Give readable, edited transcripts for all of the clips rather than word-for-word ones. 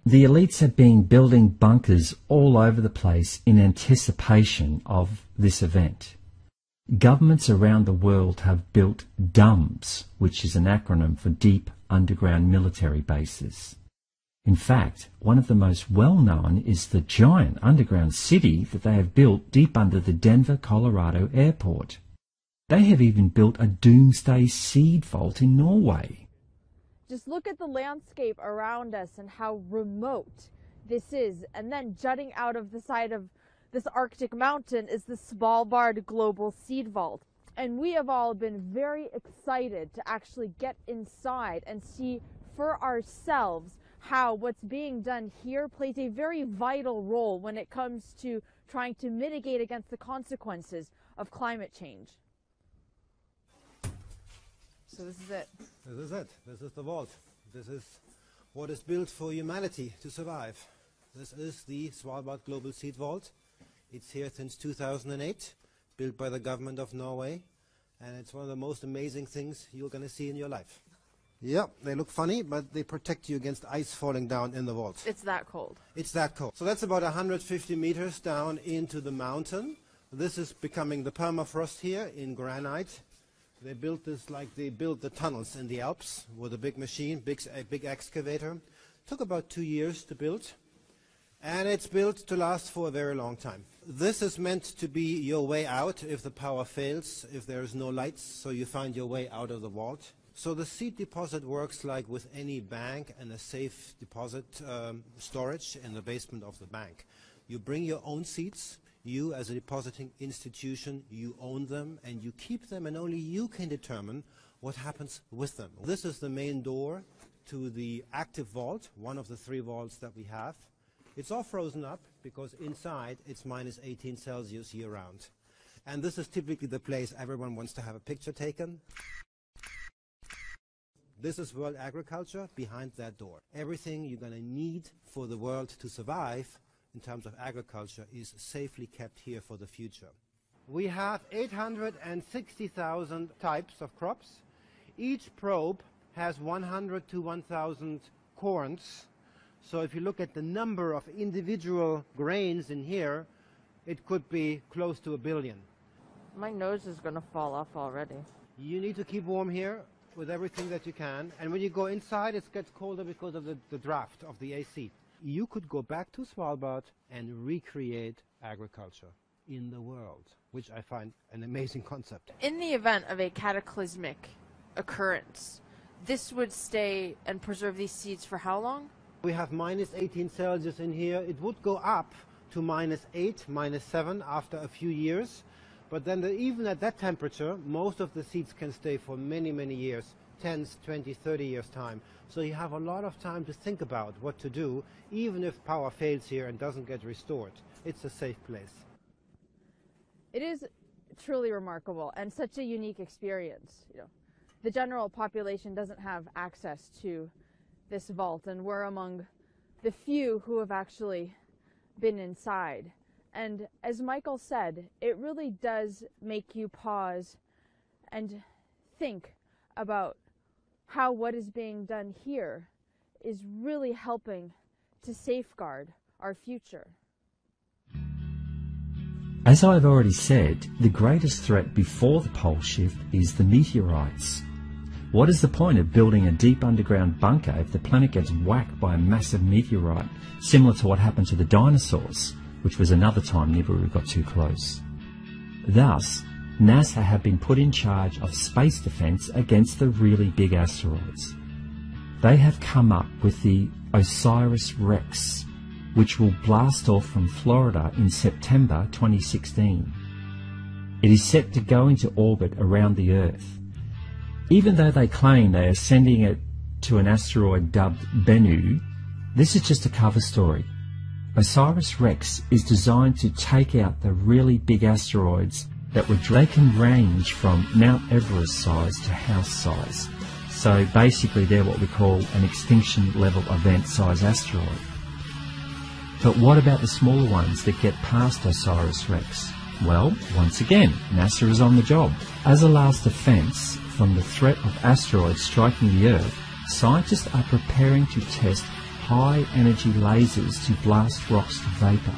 The elites have been building bunkers all over the place in anticipation of this event. Governments around the world have built DUMBs, which is an acronym for Deep Underground Military Bases. In fact, one of the most well-known is the giant underground city that they have built deep under the Denver, Colorado airport. They have even built a doomsday seed vault in Norway. Just look at the landscape around us and how remote this is. And then jutting out of the side of this Arctic mountain is the Svalbard Global Seed Vault. And we have all been very excited to actually get inside and see for ourselves how what's being done here plays a very vital role when it comes to trying to mitigate against the consequences of climate change. So this is it. This is it. This is the vault. This is what is built for humanity to survive. This is the Svalbard Global Seed Vault. It's here since 2008, built by the government of Norway, and it's one of the most amazing things you're going to see in your life. Yeah, they look funny, but they protect you against ice falling down in the vault. It's that cold. It's that cold. So that's about 150 meters down into the mountain. This is becoming the permafrost here in granite. They built this like they built the tunnels in the Alps with a big machine, a big excavator. Took about 2 years to build, and it's built to last for a very long time. This is meant to be your way out if the power fails, if there is no lights, so you find your way out of the vault. So the seed deposit works like with any bank and a safe deposit storage in the basement of the bank. You bring your own seeds. You, as a depositing institution, you own them and you keep them, and only you can determine what happens with them. This is the main door to the active vault, one of the 3 vaults that we have. It's all frozen up because inside it's minus 18 Celsius year-round. And this is typically the place everyone wants to have a picture taken. This is world agriculture behind that door. Everything you're going to need for the world to survive in terms of agriculture is safely kept here for the future. We have 860,000 types of crops. Each probe has 100 to 1,000 corns. So if you look at the number of individual grains in here, it could be close to 1 billion. My nose is going to fall off already. You need to keep warm here with everything that you can. And when you go inside, it gets colder because of the draft of the AC. You could go back to Svalbard and recreate agriculture in the world, which I find an amazing concept. In the event of a cataclysmic occurrence, this would stay and preserve these seeds for how long? We have minus 18 Celsius in here. It would go up to minus 8, minus 7 after a few years. But then even at that temperature, most of the seeds can stay for many, many years, 10, 20, 30 years time. So you have a lot of time to think about what to do, even if power fails here and doesn't get restored. It's a safe place. It is truly remarkable and such a unique experience. You know, the general population doesn't have access to this vault, and we're among the few who have actually been inside. And as Michael said, it really does make you pause and think about how what is being done here is really helping to safeguard our future. As I've already said, the greatest threat before the pole shift is the meteorites. What is the point of building a deep underground bunker if the planet gets whacked by a massive meteorite, similar to what happened to the dinosaurs, which was another time Nibiru got too close? Thus, NASA have been put in charge of space defense against the really big asteroids. They have come up with the OSIRIS-REx, which will blast off from Florida in September 2016. It is set to go into orbit around the Earth. Even though they claim they are sending it to an asteroid dubbed Bennu, this is just a cover story. OSIRIS-REx is designed to take out the really big asteroids they can range from Mount Everest size to house size. So basically they're what we call an extinction level event size asteroid. But what about the smaller ones that get past OSIRIS-REx? Well, once again, NASA is on the job. As a last defense from the threat of asteroids striking the Earth, scientists are preparing to test high-energy lasers to blast rocks to vapor.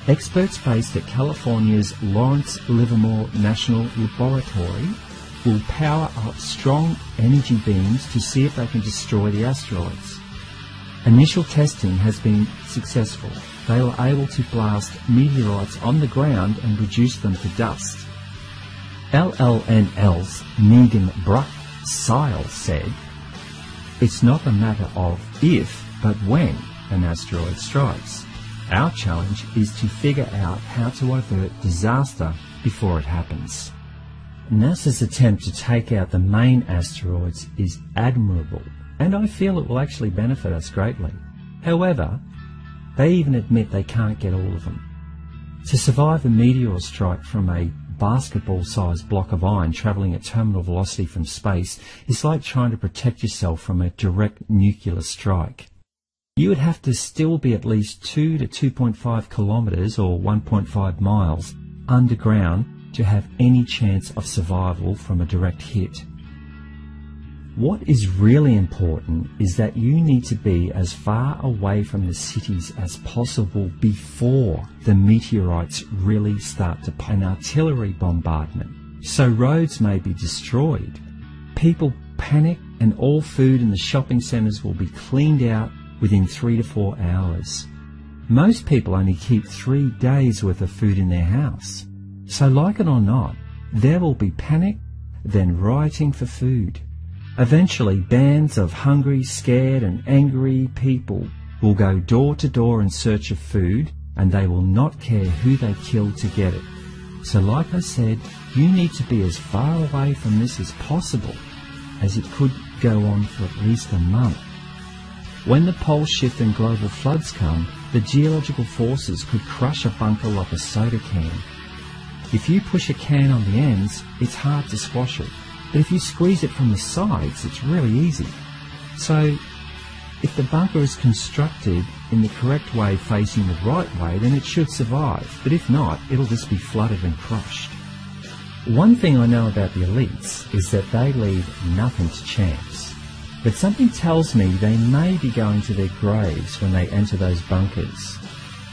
Experts based at California's Lawrence Livermore National Laboratory will power up strong energy beams to see if they can destroy the asteroids. Initial testing has been successful. They were able to blast meteorites on the ground and reduce them to dust. LLNL's Megan Bruck-Sile said, "It's not a matter of if, but when an asteroid strikes. Our challenge is to figure out how to avert disaster before it happens." NASA's attempt to take out the main asteroids is admirable, and I feel it will actually benefit us greatly. However, they even admit they can't get all of them. To survive a meteor strike from a basketball-sized block of iron travelling at terminal velocity from space is like trying to protect yourself from a direct nuclear strike. You would have to still be at least 2 to 2.5 kilometres or 1.5 miles underground to have any chance of survival from a direct hit. What is really important is that you need to be as far away from the cities as possible before the meteorites really start to an artillery bombardment, so roads may be destroyed. People panic and all food in the shopping centres will be cleaned out within 3 to 4 hours. Most people only keep 3 days worth of food in their house. So like it or not, there will be panic, then rioting for food. Eventually, bands of hungry, scared and angry people will go door to door in search of food, and they will not care who they kill to get it. So like I said, you need to be as far away from this as possible, as it could go on for at least a month. When the pole shift and global floods come, the geological forces could crush a bunker like a soda can. If you push a can on the ends, it's hard to squash it. But if you squeeze it from the sides, it's really easy. So, if the bunker is constructed in the correct way facing the right way, then it should survive. But if not, it'll just be flooded and crushed. One thing I know about the elites is that they leave nothing to chance. But something tells me they may be going to their graves when they enter those bunkers.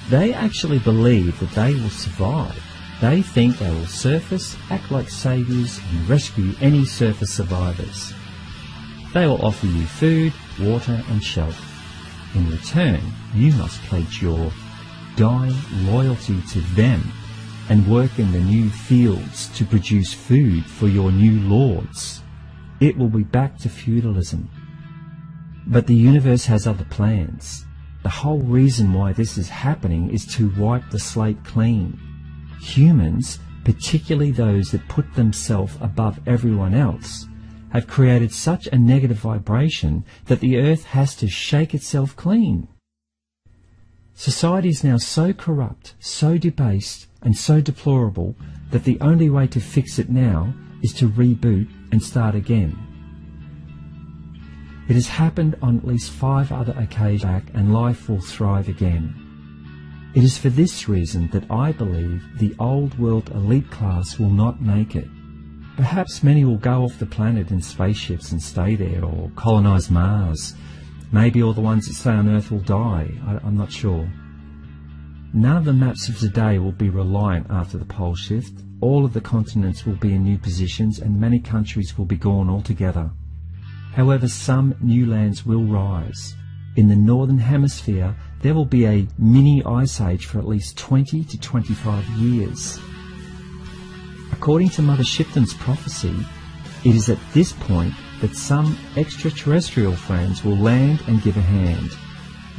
They actually believe that they will survive. They think they will surface, act like saviours and rescue any surface survivors. They will offer you food, water and shelter. In return, you must pledge your dying loyalty to them and work in the new fields to produce food for your new lords. It will be back to feudalism. But the universe has other plans. The whole reason why this is happening is to wipe the slate clean. Humans, particularly those that put themselves above everyone else, have created such a negative vibration that the earth has to shake itself clean. Society is now so corrupt, so debased and so deplorable that the only way to fix it now is to reboot and start again. It has happened on at least 5 other occasions back, and life will thrive again. It is for this reason that I believe the old world elite class will not make it. Perhaps many will go off the planet in spaceships and stay there, or colonise Mars. Maybe all the ones that stay on Earth will die. I'm not sure. None of the maps of today will be reliant after the pole shift. All of the continents will be in new positions, and many countries will be gone altogether. However, some new lands will rise. In the Northern Hemisphere, there will be a mini ice age for at least 20 to 25 years. According to Mother Shipton's prophecy, it is at this point that some extraterrestrial friends will land and give a hand.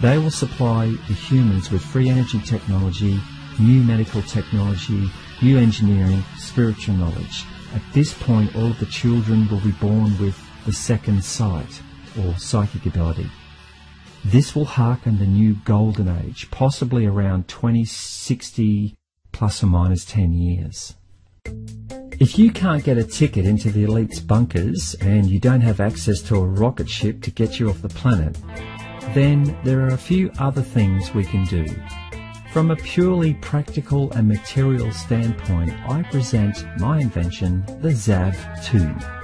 They will supply the humans with free energy technology, new medical technology, new engineering, spiritual knowledge. At this point, all of the children will be born with the second sight, or psychic ability. This will hearken the new golden age, possibly around 2060 plus or minus 10 years. If you can't get a ticket into the elite's bunkers and you don't have access to a rocket ship to get you off the planet, then there are a few other things we can do. From a purely practical and material standpoint, I present my invention, the ZAV-2.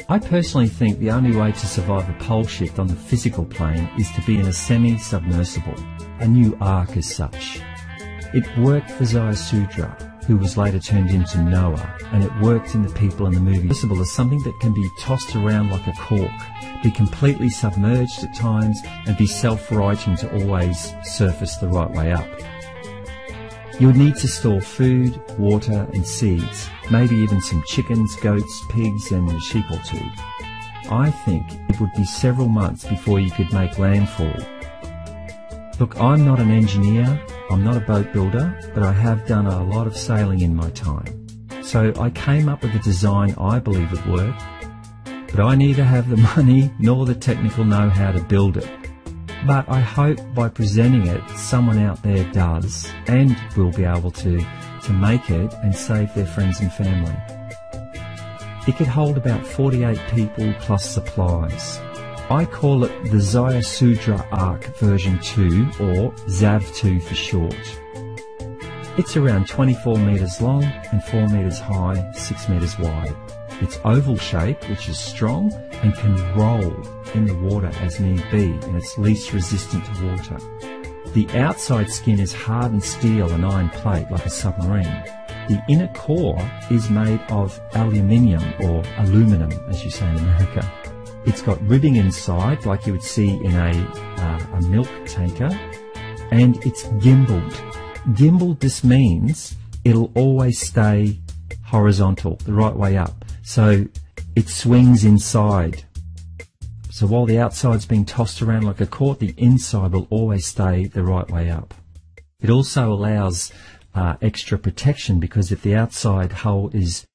I personally think the only way to survive a pole shift on the physical plane is to be in a semi-submersible, a new ark as such. It worked for Zayasudra, who was later turned into Noah, and it worked in the people in the movie. Submersible is something that can be tossed around like a cork, be completely submerged at times, and be self-righting to always surface the right way up. You would need to store food, water and seeds, maybe even some chickens, goats, pigs and a sheep or two. I think it would be several months before you could make landfall. Look, I'm not an engineer, I'm not a boat builder, but I have done a lot of sailing in my time. So I came up with a design I believe would work, but I neither have the money nor the technical know-how to build it. But I hope by presenting it, someone out there does and will be able to make it and save their friends and family. It could hold about 48 people plus supplies. I call it the Zayasudra Ark version 2 or ZAV2 for short. It's around 24 metres long and 4 metres high, 6 metres wide. It's oval shape, which is strong and can roll in the water as need be, and it's least resistant to water. The outside skin is hardened steel and iron plate like a submarine. The inner core is made of aluminium or aluminum, as you say in America. It's got ribbing inside like you would see in a milk tanker, and it's gimbaled. Gimbaled, this means it'll always stay horizontal, the right way up. So it swings inside. So while the outside's being tossed around like a cork, the inside will always stay the right way up. It also allows extra protection, because if the outside hull is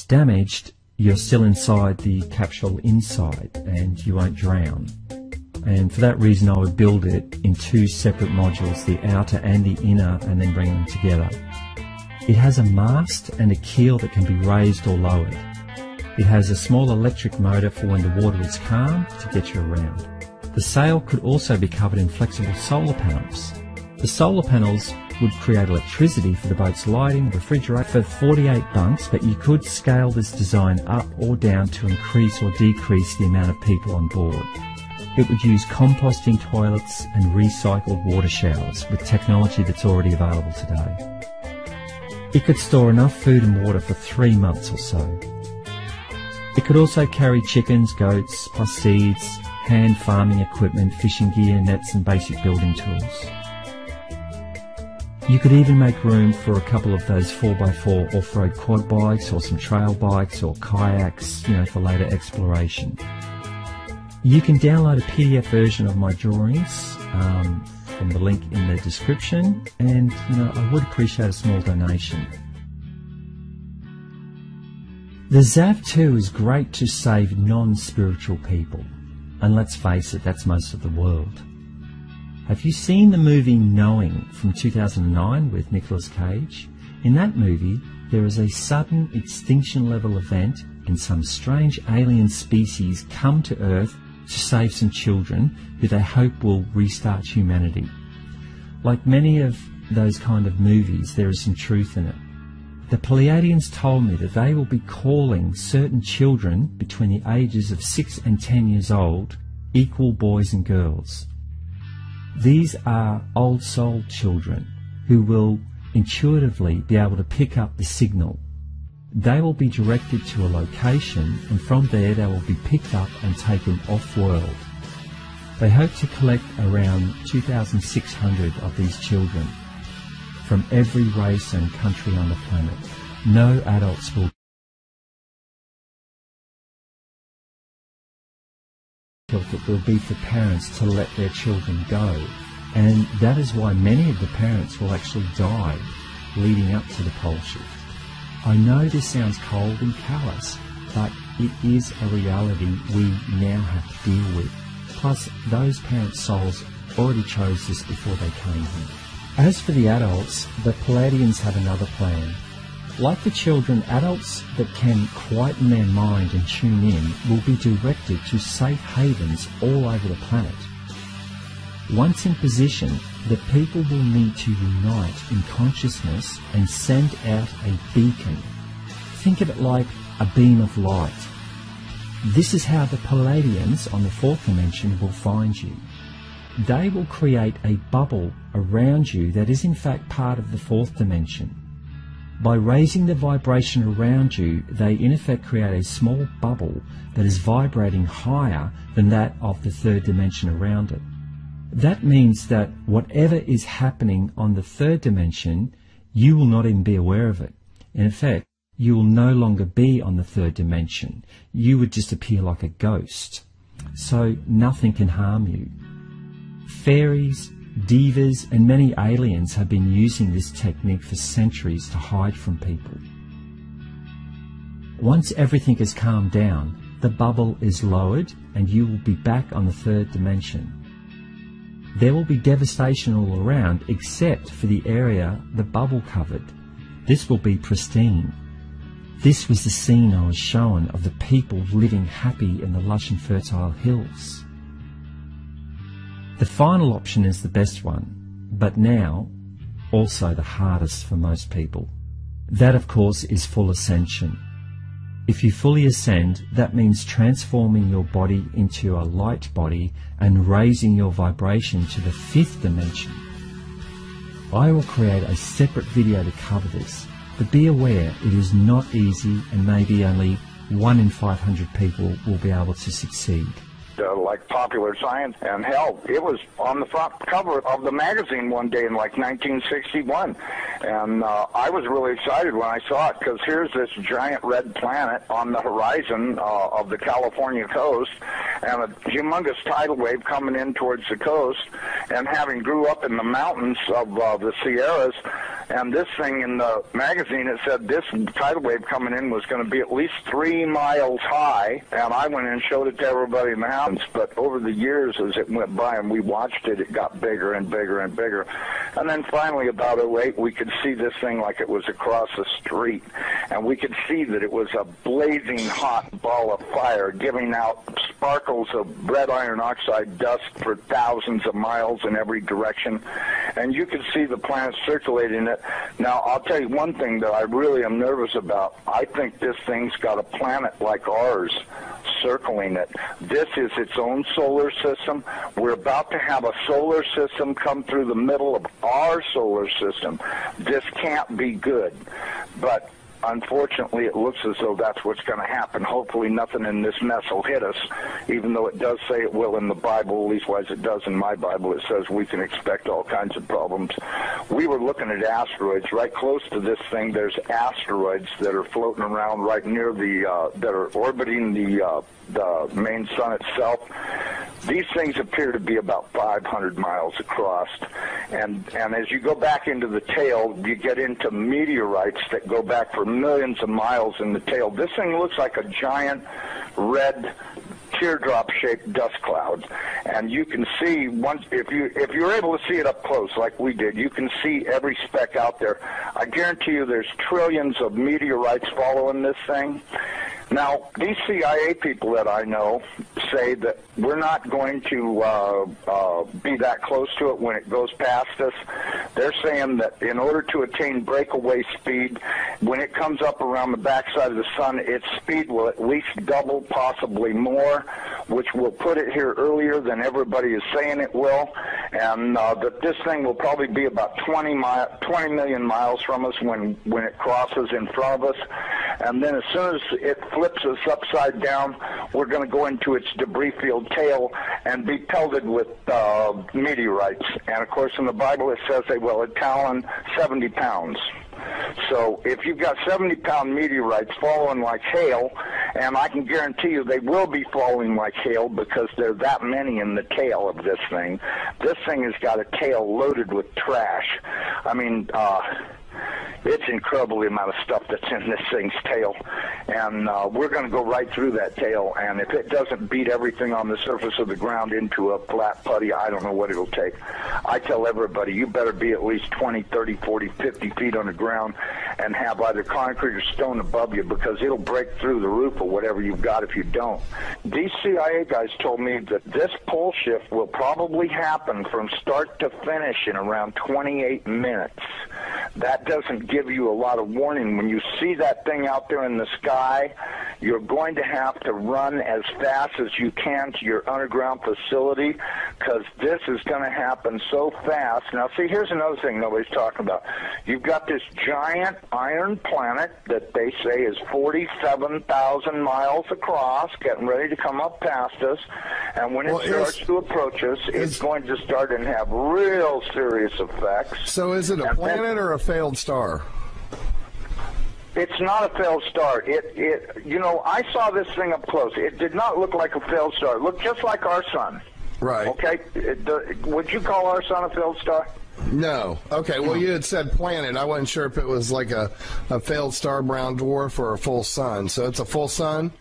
damaged, you're still inside the capsule inside and you won't drown. And for that reason I would build it in two separate modules, the outer and the inner, and then bring them together. It has a mast and a keel that can be raised or lowered. It has a small electric motor for when the water is calm to get you around. The sail could also be covered in flexible solar panels. The solar panels would create electricity for the boat's lighting, refrigerator, for 48 bunks, but you could scale this design up or down to increase or decrease the amount of people on board. It would use composting toilets and recycled water showers with technology that's already available today. It could store enough food and water for 3 months or so. It could also carry chickens, goats, plus seeds, hand farming equipment, fishing gear, nets and basic building tools. You could even make room for a couple of those 4x4 off-road quad bikes or some trail bikes or kayaks, for later exploration. You can download a PDF version of my drawings from the link in the description, and I would appreciate a small donation. The ZAV2 is great to save non-spiritual people, and let's face it, that's most of the world. Have you seen the movie Knowing from 2009 with Nicolas Cage? In that movie, there is a sudden extinction level event and some strange alien species come to Earth to save some children who they hope will restart humanity. Like many of those kind of movies, there is some truth in it. The Pleiadians told me that they will be calling certain children between the ages of 6 and 10 years old equal boys and girls. These are old soul children who will intuitively be able to pick up the signal. They will be directed to a location, and from there they will be picked up and taken off-world. They hope to collect around 2,600 of these children from every race and country on the planet. No adults will it will be for parents to let their children go, and that is why many of the parents will actually die leading up to the pole shift. I know this sounds cold and callous, but it is a reality we now have to deal with. Plus, those parents' souls already chose this before they came here. As for the adults, the Pleiadians have another plan. Like the children, adults that can quieten their mind and tune in will be directed to safe havens all over the planet. Once in position, the people will need to unite in consciousness and send out a beacon. Think of it like a beam of light. This is how the Palladians on the fourth dimension will find you. They will create a bubble around you that is in fact part of the fourth dimension. By raising the vibration around you, they in effect create a small bubble that is vibrating higher than that of the third dimension around it. That means that whatever is happening on the third dimension, you will not even be aware of it. In effect, you will no longer be on the third dimension. You would just appear like a ghost. So nothing can harm you. Fairies, divas, and many aliens have been using this technique for centuries to hide from people. Once everything is calmed down, the bubble is lowered and you will be back on the third dimension. There will be devastation all around except for the area the bubble covered. This will be pristine. This was the scene I was shown of the people living happy in the lush and fertile hills. The final option is the best one, but now also the hardest for most people. That, of course, is full ascension. If you fully ascend, that means transforming your body into a light body and raising your vibration to the fifth dimension. I will create a separate video to cover this, but be aware it is not easy and maybe only 1 in 500 people will be able to succeed. Like Popular Science, and hell, it was on the front cover of the magazine one day in like 1961, and I was really excited when I saw it, because here's this giant red planet on the horizon of the California coast, and a humongous tidal wave coming in towards the coast, and having grew up in the mountains of the Sierras, and this thing in the magazine, it said this tidal wave coming in was going to be at least 3 miles high, and I went and showed it to everybody in the house. But over the years, as it went by and we watched it, it got bigger and bigger and bigger. And then finally, about 2008, we could see this thing like it was across the street. And we could see that it was a blazing hot ball of fire, giving out sparkles of red iron oxide dust for thousands of miles in every direction. And you could see the planet circulating it. Now, I'll tell you one thing that I really am nervous about. I think this thing's got a planet like ours circling it. This is its own solar system. We're about to have a solar system come through the middle of our solar system. This can't be good. But unfortunately, it looks as though that's what's going to happen. Hopefully nothing in this mess will hit us, even though it does say it will in the Bible, at least it does in my Bible. It says we can expect all kinds of problems. We were looking at asteroids. Right close to this thing, there's asteroids that are floating around right near that are orbiting the main sun itself. These things appear to be about 500 miles across, and as you go back into the tail, you get into meteorites that go back for millions of miles in the tail. This thing looks like a giant red teardrop-shaped dust cloud, and you can see if you're able to see it up close like we did, you can see every speck out there. I guarantee you there's trillions of meteorites following this thing. Now, these CIA people that I know say that we're not going to be that close to it when it goes past us. They're saying that in order to attain breakaway speed, when it comes up around the backside of the sun, its speed will at least double, possibly more, which will put it here earlier than everybody is saying it will, and that this thing will probably be about 20 million miles from us when it crosses in front of us. And then as soon as it flips us upside down, we're going to go into its debris-filled tail and be pelted with meteorites. And, of course, in the Bible it says they will talon 70 pounds. So if you've got 70-pound meteorites falling like hail, and I can guarantee you they will be falling like hail because there are that many in the tail of this thing. This thing has got a tail loaded with trash. I mean, it's incredible the amount of stuff that's in this thing's tail, and we're going to go right through that tail, and if it doesn't beat everything on the surface of the ground into a flat putty, I don't know what it'll take. I tell everybody, you better be at least 20, 30, 40, 50 feet on the ground and have either concrete or stone above you, because it'll break through the roof of whatever you've got if you don't. These CIA guys told me that this pole shift will probably happen from start to finish in around 28 minutes. That doesn't give you a lot of warning. When you see that thing out there in the sky, you're going to have to run as fast as you can to your underground facility, because this is going to happen so fast. Now, see, here's another thing nobody's talking about. You've got this giant iron planet that they say is 47,000 miles across, getting ready to come up past us, and when it starts to approach us, it's going to start and have real serious effects. So is it a planet or a failed star? It's not a failed star. You know, I saw this thing up close. It did not look like a failed star. It looked just like our sun. Right. Okay. Would you call our sun a failed star? No. Okay. Well, you had said planet. I wasn't sure if it was like a failed star, brown dwarf, or a full sun. So it's a full sun?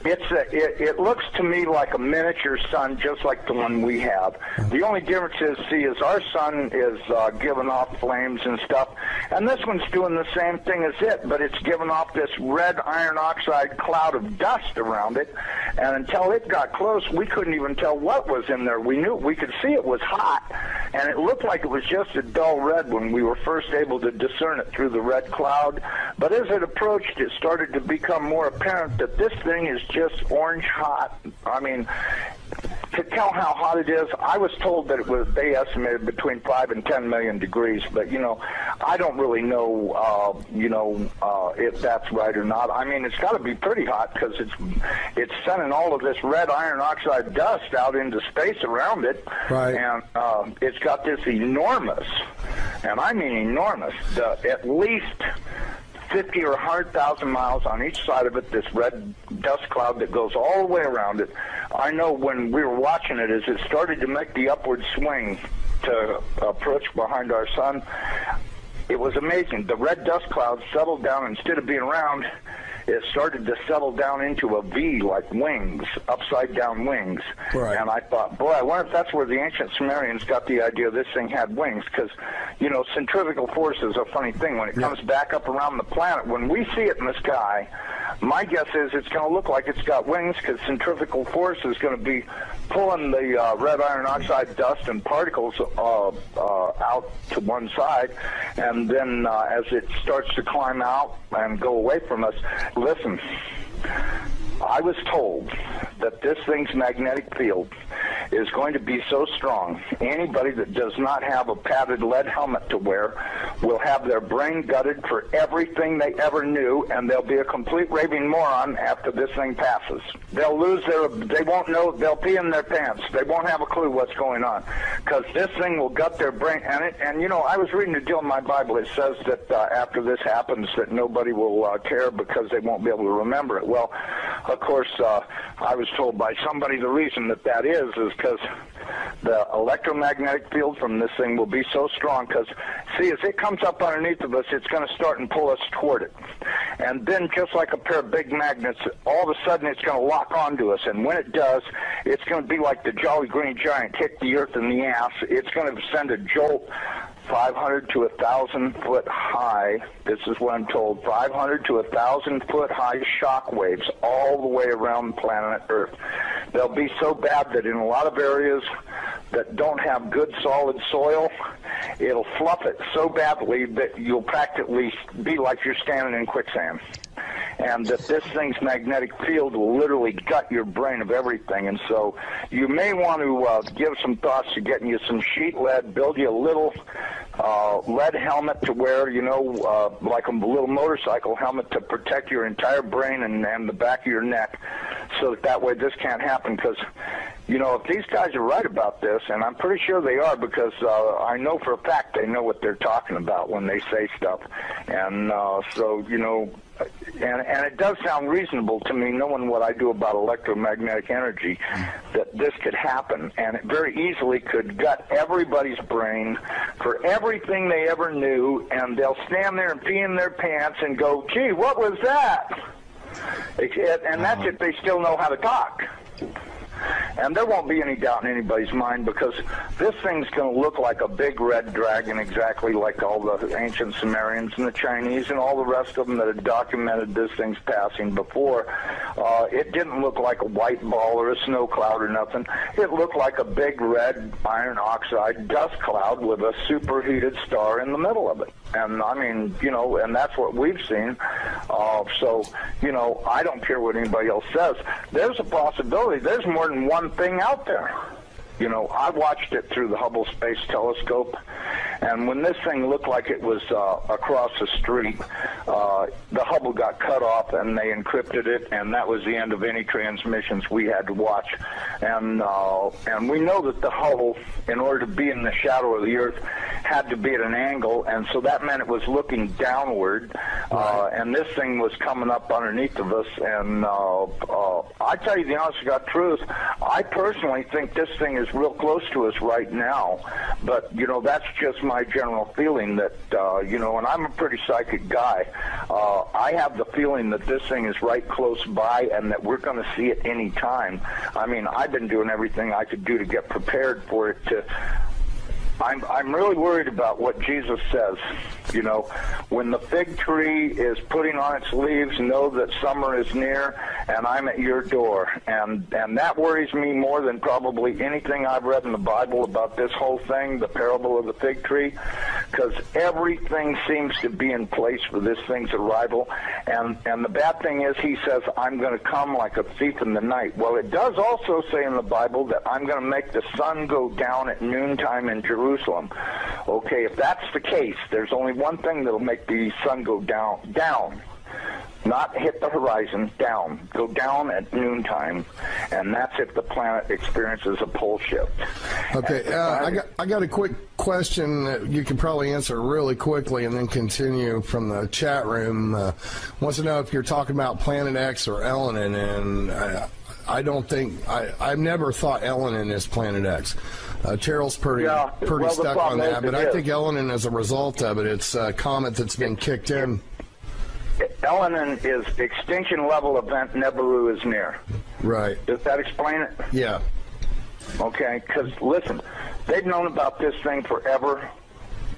It looks to me like a miniature sun, just like the one we have. The only difference is our sun is giving off flames and stuff, and this one's doing the same thing as it, but it's giving off this red iron oxide cloud of dust around it, and until it got close, we couldn't even tell what was in there. We could see it was hot, and it looked like it was just a dull red when we were first able to discern it through the red cloud, but as it approached, it started to become more apparent that this thing is just orange hot. I mean, to tell how hot it is, I was told that they estimated between 5 and 10 million degrees, but, you know, I don't really know, if that's right or not. I mean, it's got to be pretty hot because it's sending all of this red iron oxide dust out into space around it. Right. And it's got this enormous, and I mean enormous, at least 50 or 100,000 miles on each side of it, this red dust cloud that goes all the way around it. I know when we were watching it, as it started to make the upward swing to approach behind our sun, it was amazing. The red dust cloud settled down. Instead of being round, it started to settle down into a V, like wings, upside-down wings. Right. And I thought, boy, I wonder if that's where the ancient Sumerians got the idea this thing had wings, because, you know, centrifugal force is a funny thing. When it comes back up around the planet, when we see it in the sky, my guess is it's going to look like it's got wings, because centrifugal force is going to be pulling the red iron oxide dust and particles out to one side, and then as it starts to climb out and go away from us, listen, I was told that this thing's magnetic field is going to be so strong, anybody that does not have a padded lead helmet to wear will have their brain gutted for everything they ever knew, and they'll be a complete raving moron after this thing passes. They'll they won't know, they'll pee in their pants. They won't have a clue what's going on, because this thing will gut their brain. And you know, I was reading a deal in my Bible. It says that after this happens, that nobody will care because they won't be able to remember it. Well, of course, I was told by somebody the reason that is because the electromagnetic field from this thing will be so strong, because, see, as it comes up underneath of us, it's going to start and pull us toward it. And then, just like a pair of big magnets, all of a sudden it's going to lock onto us. And when it does, it's going to be like the Jolly Green Giant hit the earth in the ass. It's going to send a jolt 500 to 1,000 foot high. This is what I'm told. 500 to 1,000 foot high shock waves all the way around planet Earth. They'll be so bad that in a lot of areas that don't have good solid soil, it'll fluff it so badly that you'll practically be like you're standing in quicksand. And that this thing's magnetic field will literally gut your brain of everything. And so you may want to give some thoughts to getting you some sheet lead, build you a little lead helmet to wear, you know, like a little motorcycle helmet to protect your entire brain and the back of your neck, so that way this can't happen. Because, you know, if these guys are right about this, and I'm pretty sure they are, because I know for a fact they know what they're talking about when they say stuff. And so, you know, and it does sound reasonable to me, knowing what I do about electromagnetic energy, that this could happen. And it very easily could gut everybody's brain for everything they ever knew, and they'll stand there and pee in their pants and go, gee, what was that? And that's if they still know how to talk. And there won't be any doubt in anybody's mind, because this thing's going to look like a big red dragon, exactly like all the ancient Sumerians and the Chinese and all the rest of them that had documented this thing's passing before. It didn't look like a white ball or a snow cloud or nothing. It looked like a big red iron oxide dust cloud with a superheated star in the middle of it. And I mean, you know, and that's what we've seen. So, you know, I don't care what anybody else says. There's a possibility. There's more than one thing out there. You know, I watched it through the Hubble Space Telescope, and when this thing looked like it was across the street, the Hubble got cut off and they encrypted it, and that was the end of any transmissions we had to watch. And we know that the Hubble, in order to be in the shadow of the Earth, had to be at an angle, and so that meant it was looking downward, and this thing was coming up underneath of us. And I tell you the honest to God truth, I personally think this thing is real close to us right now, but you know, that's just my general feeling that you know, and I'm a pretty psychic guy. I have the feeling that this thing is right close by and that we're going to see it any time. I mean, I've been doing everything I could do to get prepared for it to. I'm really worried about what Jesus says. You know, when the fig tree is putting on its leaves, know that summer is near, and I'm at your door. And that worries me more than probably anything I've read in the Bible about this whole thing, the parable of the fig tree, because everything seems to be in place for this thing's arrival. And the bad thing is, he says, I'm going to come like a thief in the night. Well, it does also say in the Bible that I'm going to make the sun go down at noontime in Jerusalem. Okay, if that's the case, there's only one thing that'll make the sun go down, not hit the horizon, down, go down at noontime, and that's if the planet experiences a pole shift. Okay, I got a quick question that you can probably answer really quickly and then continue from the chat room. Wants to know if you're talking about Planet X or Elenin, and I don't think, I've never thought Elenin is Planet X. Terrell's pretty stuck on that, but I think Elenin is a result of it. It's a comet that's been kicked in. Elenin is extinction level event Nibiru is near. Right. Does that explain it? Yeah. Okay, because listen, they've known about this thing forever.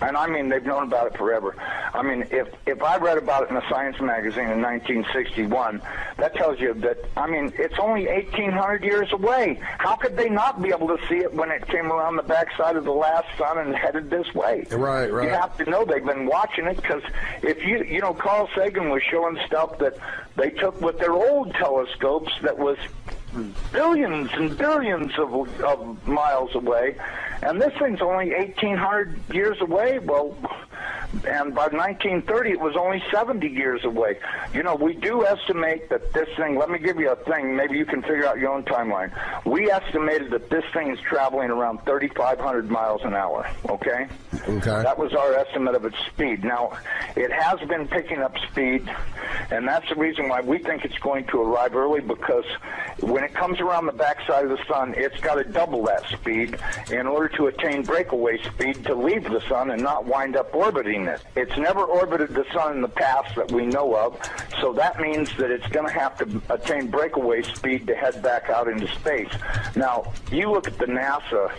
And I mean, they've known about it forever. I mean, if I read about it in a science magazine in 1961, that tells you that, I mean, it's only 1,800 years away. How could they not be able to see it when it came around the backside of the last sun and headed this way? Right. You have to know they've been watching it, because if you know, Carl Sagan was showing stuff that they took with their old telescopes that was billions and billions of miles away, and this thing's only 1,800 years away. Well, and by 1930 it was only 70 years away. You know, we do estimate that this thing, let me give you a thing, maybe you can figure out your own timeline. We estimated that this thing is traveling around 3,500 miles an hour, okay? Okay. That was our estimate of its speed. Now, it has been picking up speed, and that's the reason why we think it's going to arrive early, because when it comes around the backside of the sun, it's got to double that speed in order to attain breakaway speed to leave the sun and not wind up orbiting it. It's never orbited the sun in the past that we know of, so that means that it's going to have to attain breakaway speed to head back out into space. Now, you look at the NASA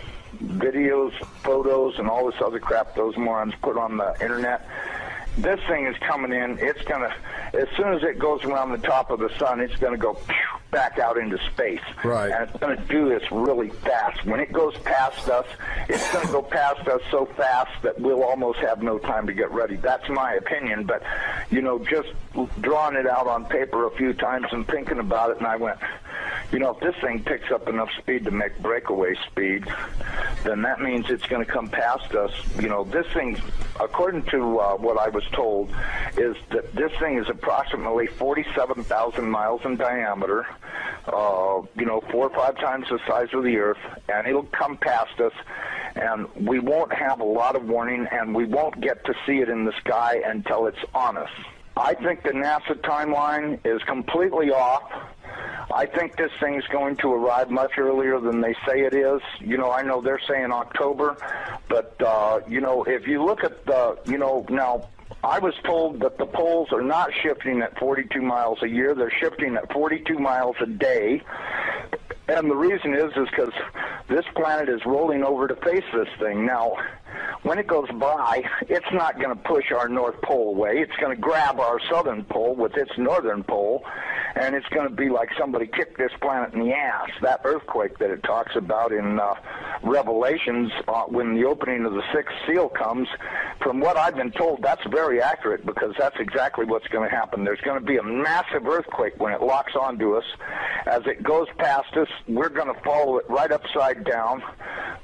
videos, photos, and all this other crap those morons put on the internet. This thing is coming in. It's going to, as soon as it goes around the top of the sun, it's going to go back out into space. Right. And it's going to do this really fast. When it goes past us, it's going to go past us so fast that we'll almost have no time to get ready. That's my opinion. But, you know, just drawing it out on paper a few times and thinking about it, and I went, you know, if this thing picks up enough speed to make breakaway speed, then that means it's going to come past us. You know, this thing, according to what I was told, is that this thing is approximately 47,000 miles in diameter, you know, 4 or 5 times the size of the Earth, and it'll come past us, and we won't have a lot of warning, and we won't get to see it in the sky until it's on us. I think the NASA timeline is completely off. I think this thing's going to arrive much earlier than they say it is. You know, I know they're saying October, but, you know, if you look at the, you know, now, I was told that the poles are not shifting at 42 miles a year. They're shifting at 42 miles a day. And the reason is because this planet is rolling over to face this thing. Now, when it goes by, it's not going to push our North Pole away. It's going to grab our southern pole with its northern pole, and it's going to be like somebody kicked this planet in the ass. That earthquake that it talks about in Revelations when the opening of the sixth seal comes, from what I've been told, that's very accurate, because that's exactly what's going to happen. There's going to be a massive earthquake when it locks onto us. As it goes past us, we're going to follow it right upside down.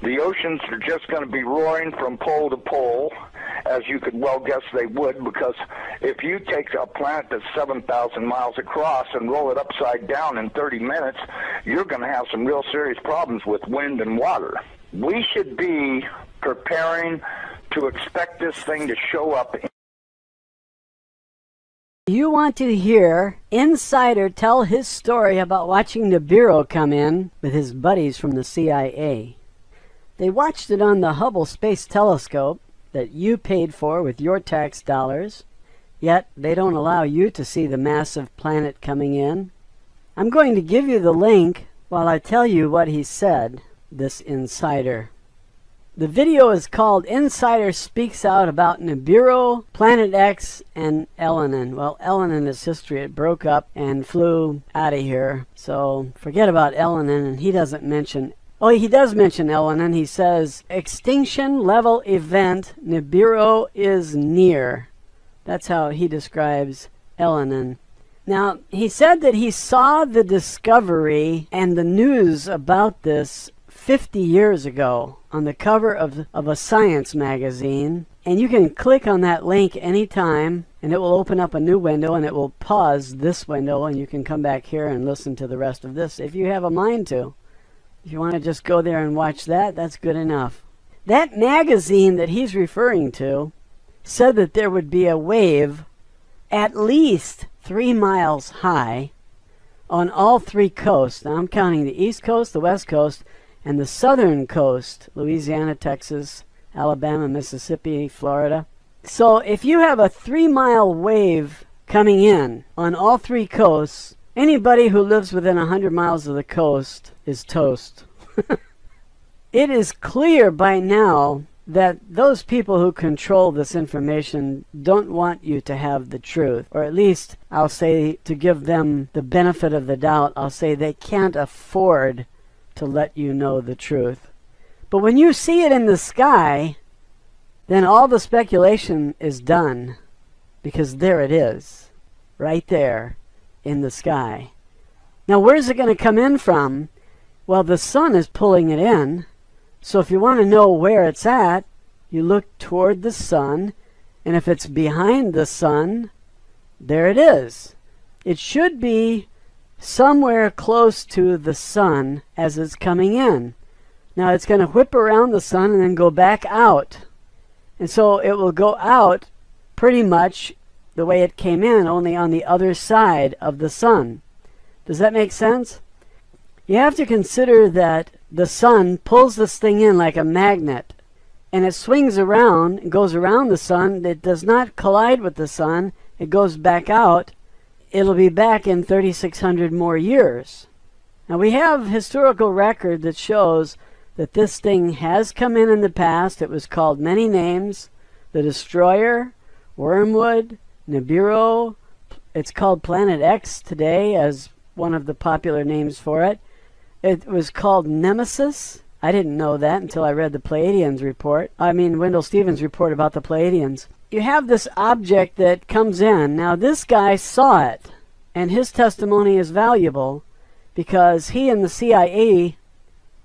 The oceans are just going to be roaring from pole to pole, as you could well guess they would, because if you take a planet that's 7,000 miles across and roll it upside down in 30 minutes, you're going to have some real serious problems with wind and water. We should be preparing to expect this thing to show up. You want to hear Insider tell his story about watching Nibiru come in with his buddies from the CIA. They watched it on the Hubble Space Telescope that you paid for with your tax dollars, yet they don't allow you to see the massive planet coming in. I'm going to give you the link while I tell you what he said, this insider. The video is called Insider Speaks Out About Nibiru, Planet X, and Elenin. Well, Elenin is history. It broke up and flew out of here. So forget about Elenin, and he doesn't mention... Oh, he does mention Elenin. He says, extinction level event, Nibiru is near. That's how he describes Elenin. Now, he said that he saw the discovery and the news about this 50 years ago on the cover of a science magazine. And you can click on that link anytime, and it will open up a new window, and it will pause this window, and you can come back here and listen to the rest of this if you have a mind to. If you want to just go there and watch that, that's good enough. That magazine that he's referring to said that there would be a wave at least 3 miles high on all three coasts. Now I'm counting the East Coast, the West Coast, and the southern coast, Louisiana, Texas, Alabama, Mississippi, Florida. So if you have a 3-mile wave coming in on all three coasts, anybody who lives within 100 miles of the coast is toast. It is clear by now that those people who control this information don't want you to have the truth. Or at least, I'll say, to give them the benefit of the doubt, I'll say they can't afford to let you know the truth. But when you see it in the sky, then all the speculation is done, because there it is, right there in the sky. Now, where's it going to come in from? Well, the sun is pulling it in. So if you want to know where it's at, you look toward the sun, and if it's behind the sun, there it is. It should be somewhere close to the sun as it's coming in. Now it's going to whip around the sun and then go back out. And so it will go out pretty much the way it came in, only on the other side of the sun. Does that make sense? You have to consider that the sun pulls this thing in like a magnet, and it swings around and goes around the sun. It does not collide with the sun. It goes back out. It'll be back in 3,600 more years. Now we have historical record that shows that this thing has come in the past. It was called many names: the Destroyer, Wormwood, Nibiru. It's called Planet X today as one of the popular names for it. It was called Nemesis. I didn't know that until I read the Pleiadians report. Wendell Stevens' report about the Pleiadians. You have this object that comes in. Now this guy saw it, and his testimony is valuable because he and the CIA,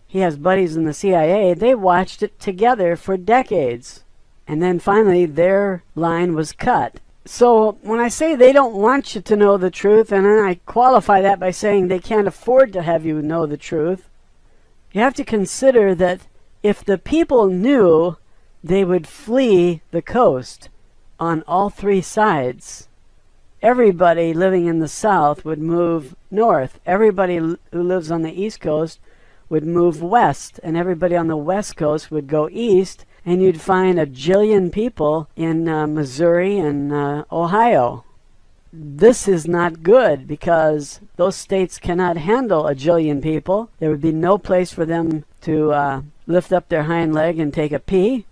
he has buddies in the CIA, they watched it together for decades. And then finally their line was cut. So when I say they don't want you to know the truth, and then I qualify that by saying they can't afford to have you know the truth, you have to consider that if the people knew, they would flee the coast on all three sides. Everybody living in the south would move north. Everybody who lives on the east coast would move west, and everybody on the west coast would go east, and you'd find a jillion people in Missouri and Ohio. This is not good because those states cannot handle a jillion people. There would be no place for them to lift up their hind leg and take a pee.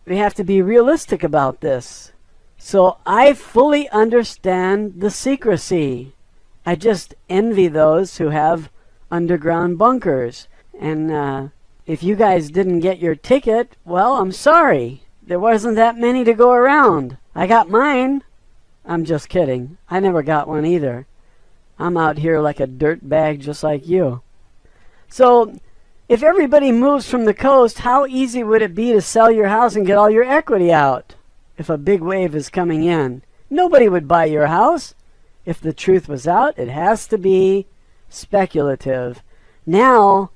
We have to be realistic about this. So I fully understand the secrecy I just envy those who have underground bunkers. And if you guys didn't get your ticket, well, I'm sorry. There wasn't that many to go around. I got mine. I'm just kidding. I never got one either. I'm out here like a dirt bag just like you. So if everybody moves from the coast, how easy would it be to sell your house and get all your equity out? If a big wave is coming in, nobody would buy your house. If the truth was out, it has to be speculative. Now,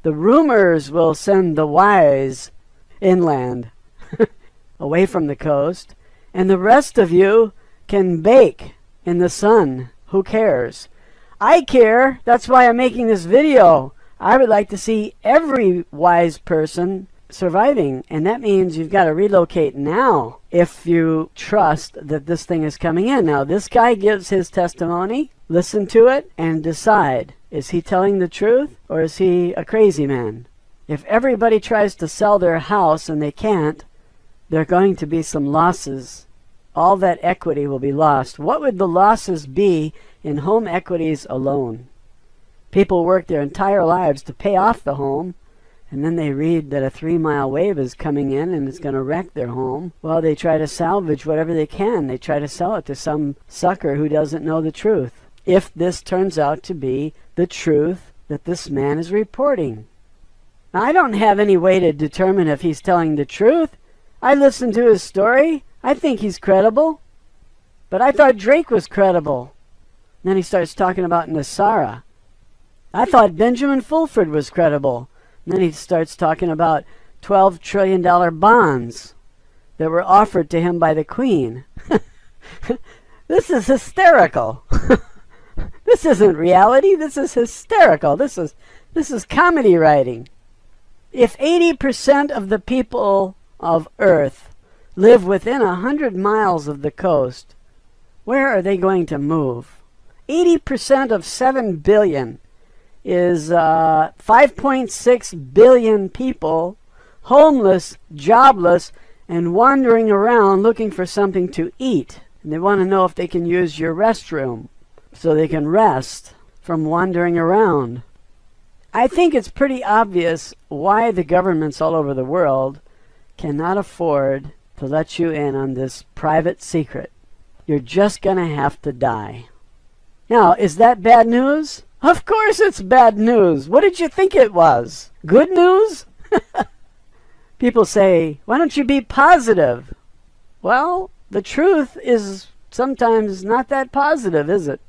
the rumors will send the wise inland, away from the coast, and the rest of you can bake in the sun. Who cares? I care. That's why I'm making this video. I would like to see every wise person surviving, and that means you've got to relocate now if you trust that this thing is coming in. Now, this guy gives his testimony. Listen to it and decide. Is he telling the truth or is he a crazy man? If everybody tries to sell their house and they can't, there are going to be some losses. All that equity will be lost. What would the losses be in home equities alone? People work their entire lives to pay off the home, and then they read that a 3-mile wave is coming in and it's going to wreck their home. Well, they try to salvage whatever they can. They try to sell it to some sucker who doesn't know the truth. If this turns out to be the truth that this man is reporting. Now, I don't have any way to determine if he's telling the truth. I listened to his story. I think he's credible. But I thought Drake was credible. Then he starts talking about Nasara. I thought Benjamin Fulford was credible. And then he starts talking about $12 trillion bonds that were offered to him by the Queen. This is hysterical. This isn't reality. This is hysterical. This is comedy writing. If 80% of the people of Earth live within 100 miles of the coast, where are they going to move? 80% of 7 billion is 5.6 billion people homeless, jobless, and wandering around looking for something to eat. And they want to know if they can use your restroom so they can rest from wandering around. I think it's pretty obvious why the governments all over the world cannot afford to let you in on this private secret. You're just going to have to die. Now, is that bad news? Of course it's bad news. What did you think it was? Good news? People say, why don't you be positive? Well, the truth is sometimes not that positive, is it?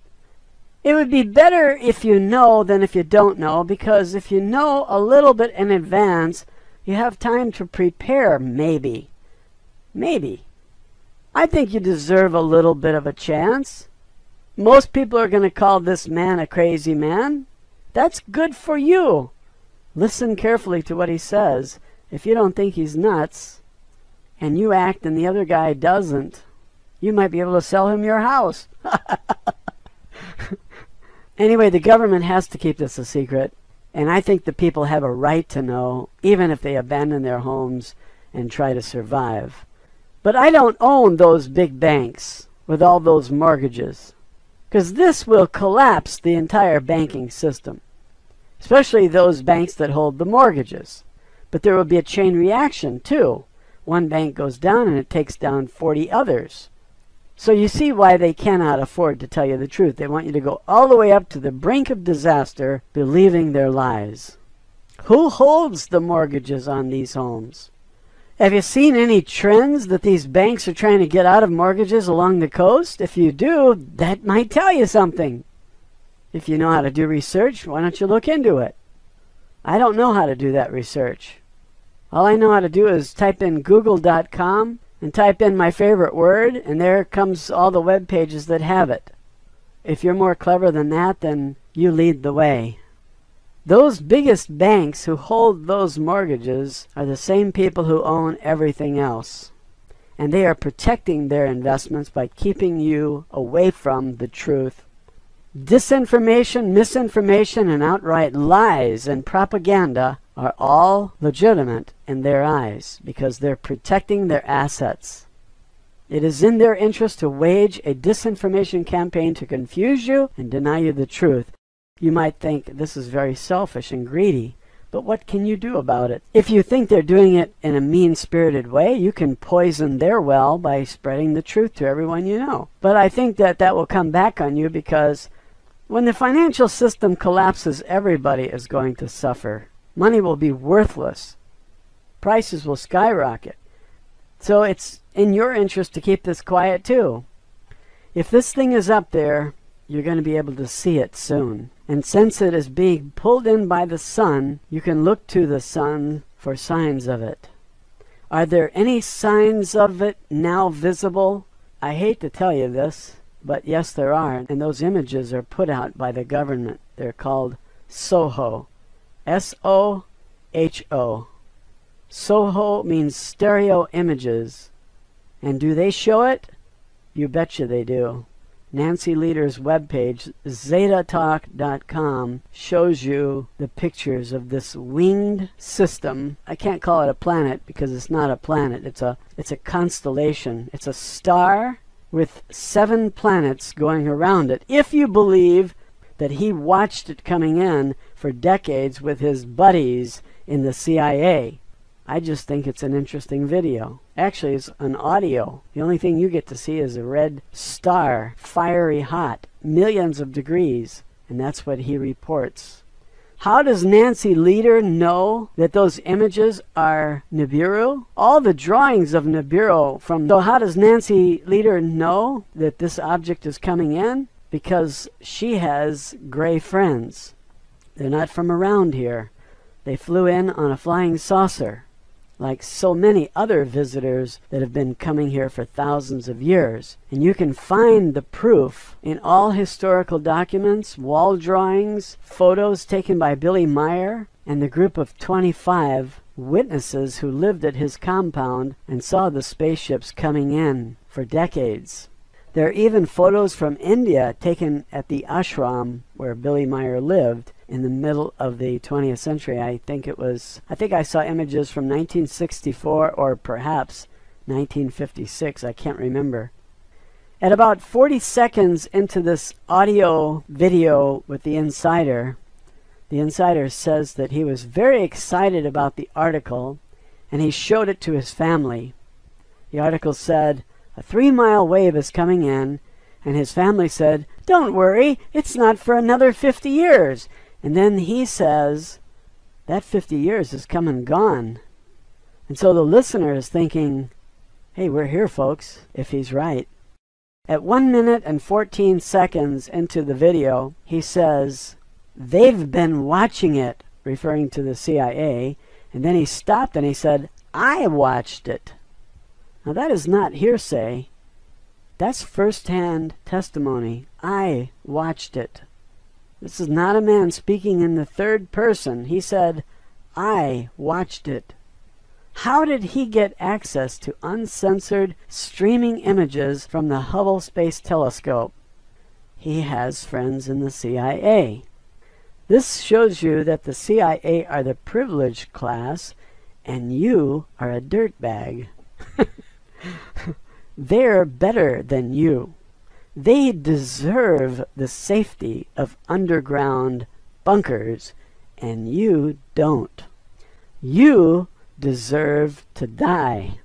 It would be better if you know than if you don't know, because if you know a little bit in advance, you have time to prepare, maybe. Maybe. I think you deserve a little bit of a chance. Most people are going to call this man a crazy man. That's good for you. Listen carefully to what he says. If you don't think he's nuts, and you act and the other guy doesn't, you might be able to sell him your house. Anyway, the government has to keep this a secret, and I think the people have a right to know, even if they abandon their homes and try to survive. But I don't own those big banks with all those mortgages, because this will collapse the entire banking system, especially those banks that hold the mortgages. But there will be a chain reaction, too. One bank goes down and it takes down 40 others. So you see why they cannot afford to tell you the truth. They want you to go all the way up to the brink of disaster, believing their lies. Who holds the mortgages on these homes? Have you seen any trends that these banks are trying to get out of mortgages along the coast? If you do, that might tell you something. If you know how to do research, why don't you look into it? I don't know how to do that research. All I know how to do is type in google.com and type in my favorite word, and there comes all the web pages that have it. If you're more clever than that, then you lead the way. Those biggest banks who hold those mortgages are the same people who own everything else. And they are protecting their investments by keeping you away from the truth. Disinformation, misinformation, and outright lies and propaganda are all legitimate in their eyes because they're protecting their assets. It is in their interest to wage a disinformation campaign to confuse you and deny you the truth. You might think this is very selfish and greedy, but what can you do about it? If you think they're doing it in a mean-spirited way, you can poison their well by spreading the truth to everyone you know. But I think that will come back on you, because when the financial system collapses, everybody is going to suffer. Money will be worthless. Prices will skyrocket. So it's in your interest to keep this quiet too. If this thing is up there, you're going to be able to see it soon. And since it is being pulled in by the sun, you can look to the sun for signs of it. Are there any signs of it now visible? I hate to tell you this, but yes, there are. And those images are put out by the government. They're called SOHO. S-O-H-O. SOHO means stereo images. And do they show it? You betcha they do. Nancy Lieder's webpage, zetatalk.com, shows you the pictures of this winged system. I can't call it a planet because it's not a planet. It's a constellation. It's a star with 7 planets going around it. If you believe that he watched it coming in for decades with his buddies in the CIA. I just think it's an interesting video. Actually, it's an audio. The only thing you get to see is a red star, fiery hot, millions of degrees, and that's what he reports. How does Nancy Lieder know that those images are Nibiru? All the drawings of Nibiru so how does Nancy Lieder know that this object is coming in? Because she has gray friends. They're not from around here. They flew in on a flying saucer, like so many other visitors that have been coming here for thousands of years. And you can find the proof in all historical documents, wall drawings, photos taken by Billy Meyer and the group of 25 witnesses who lived at his compound and saw the spaceships coming in for decades. There are even photos from India taken at the ashram where Billy Meyer lived in the middle of the 20th century. I think I saw images from 1964 or perhaps 1956. I can't remember. At about 40 seconds into this audio video with the insider says that he was very excited about the article and he showed it to his family. The article said, "A 3-mile wave is coming in," and his family said, "Don't worry, it's not for another 50 years. And then he says, that 50 years is come and gone. And so the listener is thinking, hey, we're here, folks, if he's right. At 1 minute and 14 seconds into the video, he says, they've been watching it, referring to the CIA. And then he stopped and he said, I watched it. Now that is not hearsay. That's first-hand testimony. I watched it. This is not a man speaking in the third person. He said, I watched it. How did he get access to uncensored streaming images from the Hubble Space Telescope? He has friends in the CIA. This shows you that the CIA are the privileged class and you are a dirtbag. They're better than you. They deserve the safety of underground bunkers, and you don't. You deserve to die.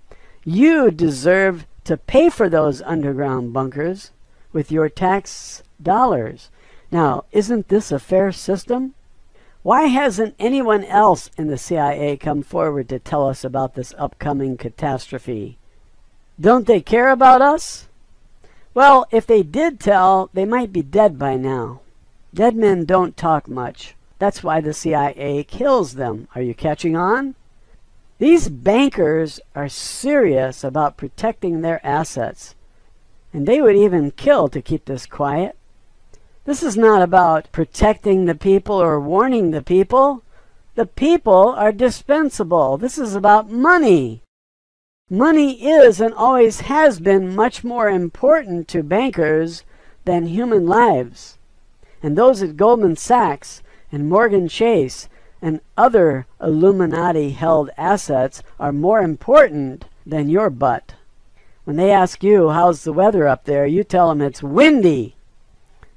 You deserve to pay for those underground bunkers with your tax dollars. Now, isn't this a fair system? Why hasn't anyone else in the CIA come forward to tell us about this upcoming catastrophe? Don't they care about us? Well, if they did tell, they might be dead by now. Dead men don't talk much. That's why the CIA kills them. Are you catching on? These bankers are serious about protecting their assets. And they would even kill to keep this quiet. This is not about protecting the people or warning the people. The people are dispensable. This is about money. Money is and always has been much more important to bankers than human lives. And those at Goldman Sachs and Morgan Chase and other Illuminati-held assets are more important than your butt. When they ask you, how's the weather up there, you tell them it's windy.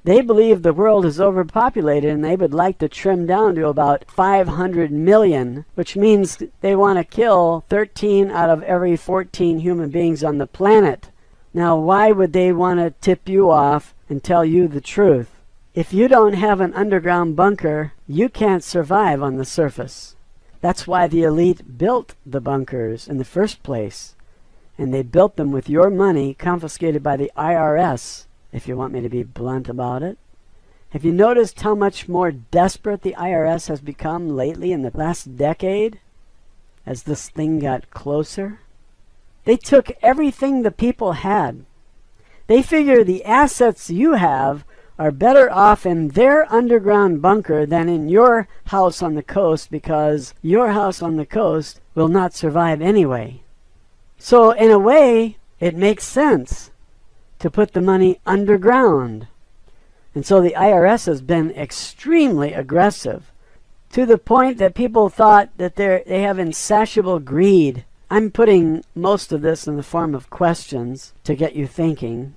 They believe the world is overpopulated and they would like to trim down to about 500 million, which means they want to kill 13 out of every 14 human beings on the planet. Now, why would they want to tip you off and tell you the truth? If you don't have an underground bunker, you can't survive on the surface. That's why the elite built the bunkers in the first place. And they built them with your money confiscated by the IRS, if you want me to be blunt about it. Have you noticed how much more desperate the IRS has become lately in the last decade as this thing got closer? They took everything the people had. They figure the assets you have are better off in their underground bunker than in your house on the coast, because your house on the coast will not survive anyway. So in a way, it makes sense to put the money underground. And so the IRS has been extremely aggressive, to the point that people thought that they have insatiable greed. I'm putting most of this in the form of questions to get you thinking,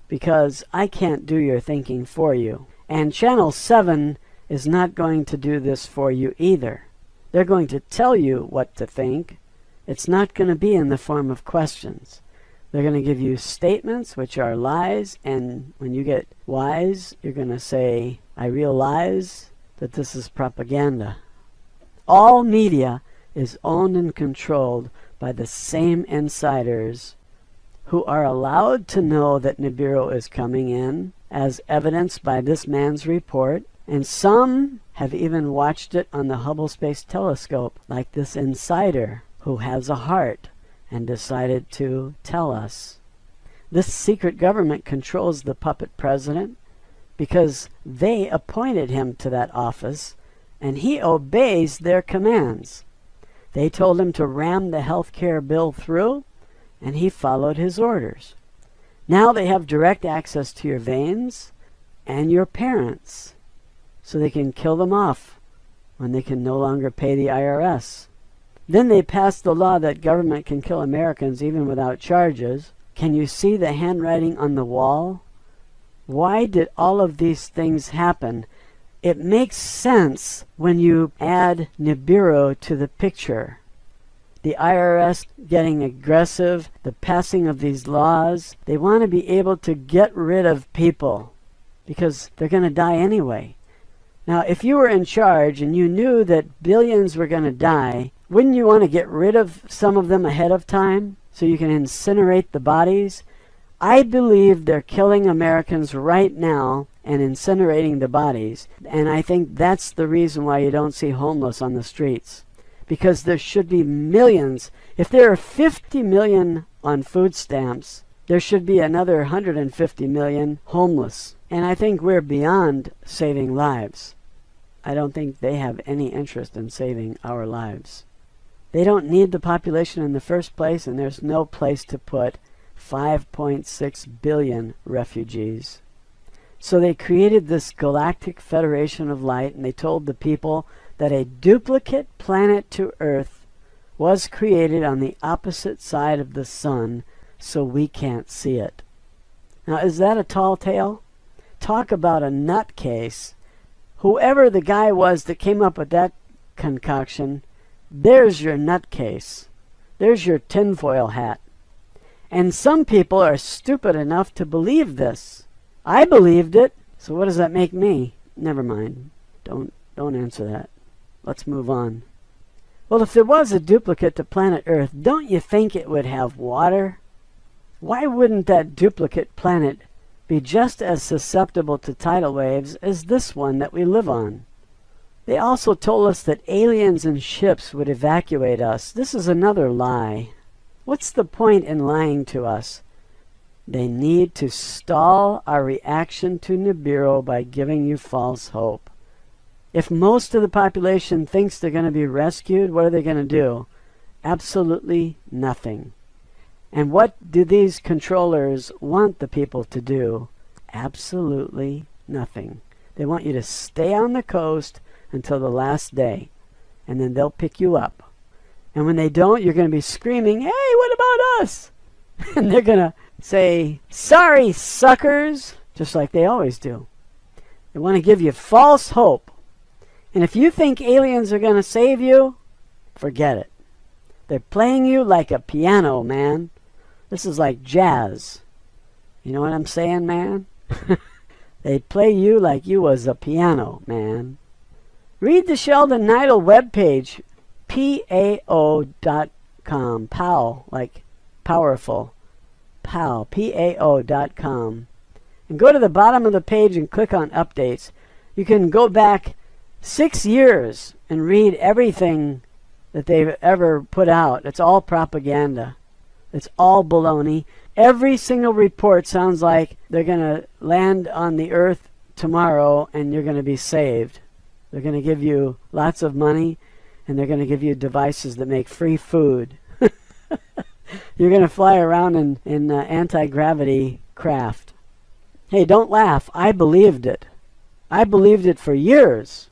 because I can't do your thinking for you. And Channel 7 is not going to do this for you either. They're going to tell you what to think. It's not going to be in the form of questions. They're going to give you statements which are lies, and when you get wise, you're going to say, I realize that this is propaganda. All media is owned and controlled by the same insiders who are allowed to know that Nibiru is coming in, as evidenced by this man's report, and some have even watched it on the Hubble Space Telescope, like this insider who has a heart and decided to tell us. This secret government controls the puppet president because they appointed him to that office, and he obeys their commands. They told him to ram the health care bill through, and he followed his orders. Now they have direct access to your veins and your parents, so they can kill them off when they can no longer pay the IRS. Then they passed the law that government can kill Americans even without charges. Can you see the handwriting on the wall? Why did all of these things happen? It makes sense when you add Nibiru to the picture. The IRS getting aggressive, the passing of these laws. They want to be able to get rid of people because they're going to die anyway. Now, if you were in charge and you knew that billions were going to die, wouldn't you want to get rid of some of them ahead of time so you can incinerate the bodies? I believe they're killing Americans right now and incinerating the bodies. And I think that's the reason why you don't see homeless on the streets. Because there should be millions. If there are 50 million on food stamps, there should be another 150 million homeless. And I think we're beyond saving lives. I don't think they have any interest in saving our lives. They don't need the population in the first place, and there's no place to put 5.6 billion refugees. So they created this Galactic Federation of Light, and they told the people that a duplicate planet to Earth was created on the opposite side of the sun, so we can't see it. Now, is that a tall tale? Talk about a nutcase. Whoever the guy was that came up with that concoction, there's your nutcase. There's your tinfoil hat. And some people are stupid enough to believe this. I believed it, so what does that make me? Never mind. Don't answer that. Let's move on. Well, if there was a duplicate to planet Earth, don't you think it would have water? Why wouldn't that duplicate planet be just as susceptible to tidal waves as this one that we live on? They also told us that aliens and ships would evacuate us. This is another lie. What's the point in lying to us? They need to stall our reaction to Nibiru by giving you false hope. If most of the population thinks they're going to be rescued, what are they going to do? Absolutely nothing. And what do these controllers want the people to do? Absolutely nothing. They want you to stay on the coast until the last day, and then they'll pick you up. And when they don't, you're going to be screaming, "Hey, what about us?" And they're going to say, sorry, suckers, just like they always do. They want to give you false hope. And if you think aliens are going to save you, forget it. They're playing you like a piano, man. This is like jazz. You know what I'm saying, man? They play you like you was a piano, man. Read the Sheldon Neidl webpage, PAO.com. POW, like powerful. POW, PAO.com. And go to the bottom of the page and click on updates. You can go back 6 years and read everything that they've ever put out. It's all propaganda. It's all baloney. Every single report sounds like they're going to land on the earth tomorrow and you're going to be saved. They're going to give you lots of money and they're going to give you devices that make free food. You're going to fly around in anti-gravity craft. Hey, don't laugh. I believed it. I believed it for years.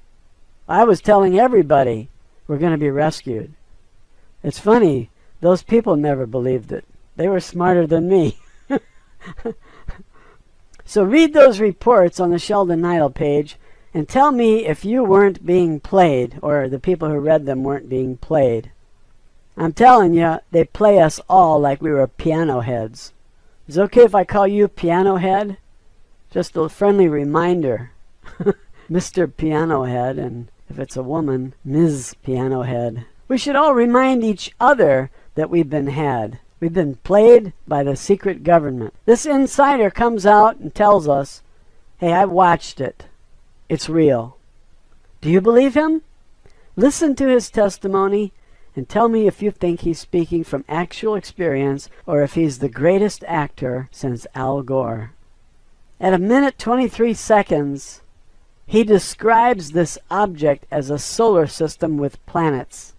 I was telling everybody we're going to be rescued. It's funny. Those people never believed it. They were smarter than me. So read those reports on the Sheldon Neidl page and tell me if you weren't being played or the people who read them weren't being played. I'm telling you, they play us all like we were piano heads. Is it okay if I call you Piano Head? Just a friendly reminder. Mr. Piano Head, and if it's a woman, Ms. Piano Head. We should all remind each other that we've been had. We've been played by the secret government. This insider comes out and tells us, hey, I watched it. It's real. Do you believe him? Listen to his testimony and tell me if you think he's speaking from actual experience or if he's the greatest actor since Al Gore. At 1 minute 23 seconds, he describes this object as a solar system with planets.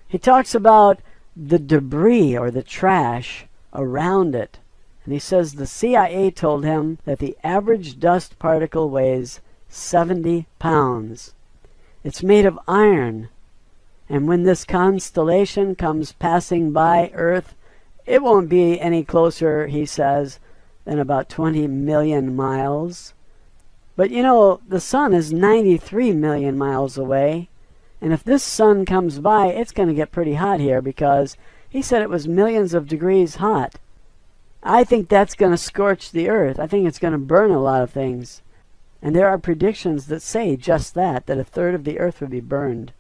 He talks about the debris or the trash around it. And he says the CIA told him that the average dust particle weighs 70 pounds. It's made of iron. And when this constellation comes passing by Earth, it won't be any closer, he says, than about 20 million miles. But you know, the sun is 93 million miles away. And if this sun comes by, it's going to get pretty hot here because he said it was millions of degrees hot. I think that's going to scorch the earth. I think it's going to burn a lot of things. And there are predictions that say just that 1/3 of the earth would be burned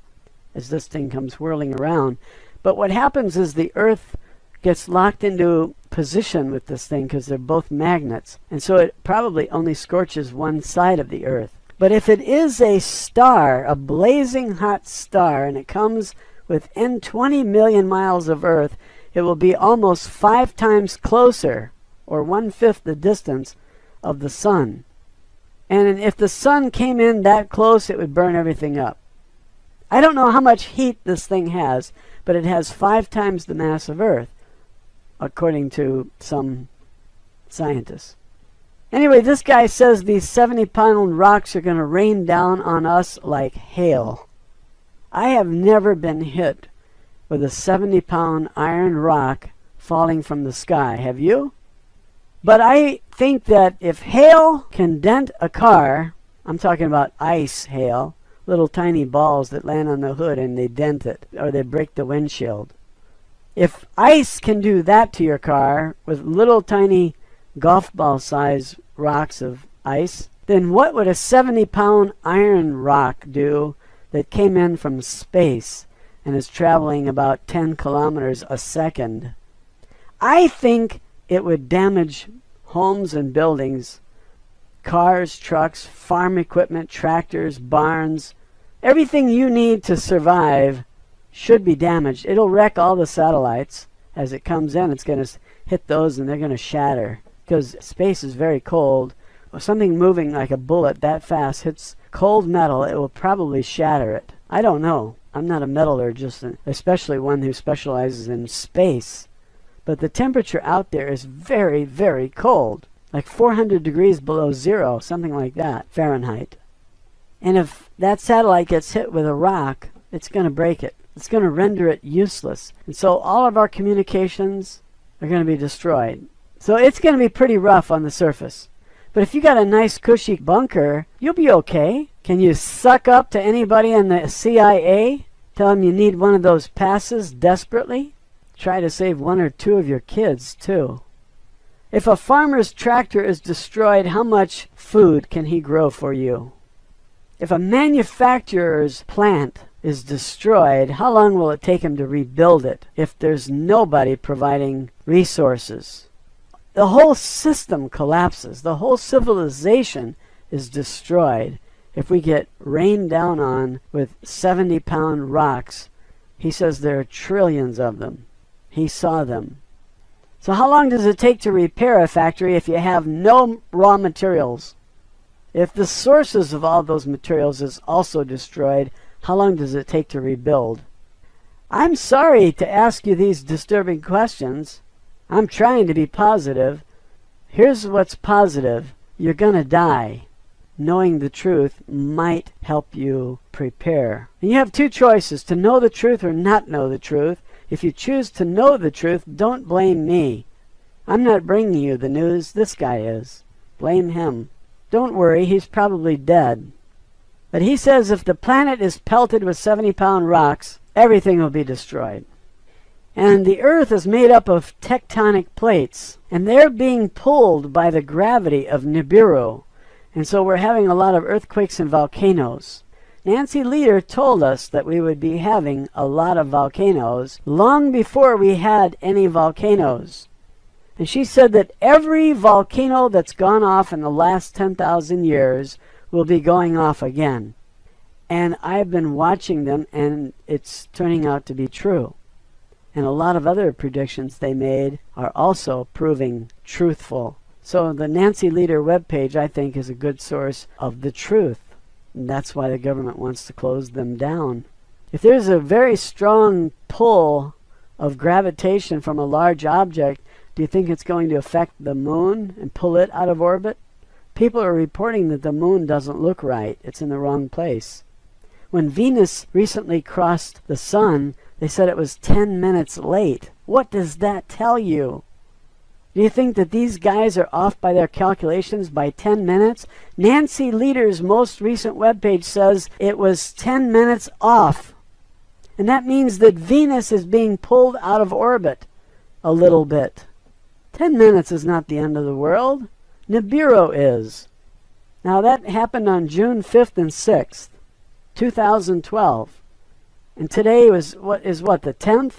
as this thing comes whirling around. But what happens is the earth gets locked into position with this thing because they're both magnets. And so it probably only scorches one side of the earth. But if it is a star, a blazing hot star, and it comes within 20 million miles of Earth, it will be almost 5 times closer, or 1/5 the distance of the sun. And if the sun came in that close, it would burn everything up. I don't know how much heat this thing has, but it has 5 times the mass of Earth, according to some scientists. Anyway, this guy says these 70-pound rocks are going to rain down on us like hail. I have never been hit with a 70-pound iron rock falling from the sky. Have you? But I think that if hail can dent a car, I'm talking about ice hail, little tiny balls that land on the hood and they dent it, or they break the windshield. If ice can do that to your car with little tiny golf ball size rocks of ice, then what would a 70-pound iron rock do that came in from space and is traveling about 10 kilometers a second? I think it would damage homes and buildings, cars, trucks, farm equipment, tractors, barns. Everything you need to survive should be damaged. It'll wreck all the satellites. As it comes in, it's going to hit those and they're going to shatter. Because space is very cold. If something moving like a bullet that fast hits cold metal, it will probably shatter it. I don't know. I'm not a metallurgist, especially one who specializes in space. But the temperature out there is very, very cold. Like 400 degrees below zero, something like that, Fahrenheit. And if that satellite gets hit with a rock, it's going to break it. It's going to render it useless. And so all of our communications, are going to be destroyed. So it's going to be pretty rough on the surface. But if you got a nice cushy bunker, you'll be okay. Can you suck up to anybody in the CIA? Tell them you need one of those passes desperately? Try to save one or two of your kids, too. If a farmer's tractor is destroyed, how much food can he grow for you? If a manufacturer's plant is destroyed, how long will it take him to rebuild it if there's nobody providing resources? The whole system collapses. The whole civilization is destroyed if we get rained down on with 70-pound rocks. He says there are trillions of them. He saw them. So how long does it take to repair a factory if you have no raw materials? If the sources of all those materials is also destroyed, how long does it take to rebuild? I'm sorry to ask you these disturbing questions. I'm trying to be positive. Here's what's positive. You're going to die. Knowing the truth might help you prepare. And you have two choices, to know the truth or not know the truth. If you choose to know the truth, don't blame me. I'm not bringing you the news. This guy is. Blame him. Don't worry, he's probably dead. But he says if the planet is pelted with 70-pound rocks, everything will be destroyed. And the Earth is made up of tectonic plates, and they're being pulled by the gravity of Nibiru. And so we're having a lot of earthquakes and volcanoes. Nancy Leader told us that we would be having a lot of volcanoes long before we had any volcanoes. And she said that every volcano that's gone off in the last 10,000 years will be going off again. And I've been watching them, and it's turning out to be true. And a lot of other predictions they made are also proving truthful. So the Nancy Leader webpage, I think, is a good source of the truth. And that's why the government wants to close them down. If there's a very strong pull of gravitation from a large object, do you think it's going to affect the moon and pull it out of orbit? People are reporting that the moon doesn't look right. It's in the wrong place. When Venus recently crossed the sun, they said it was 10 minutes late. What does that tell you? Do you think that these guys are off by their calculations by 10 minutes? Nancy Leader's most recent webpage says it was 10 minutes off. And that means that Venus is being pulled out of orbit a little bit. 10 minutes is not the end of the world. Nibiru is. Now that happened on June 5th and 6th, 2012. And today was the 10th?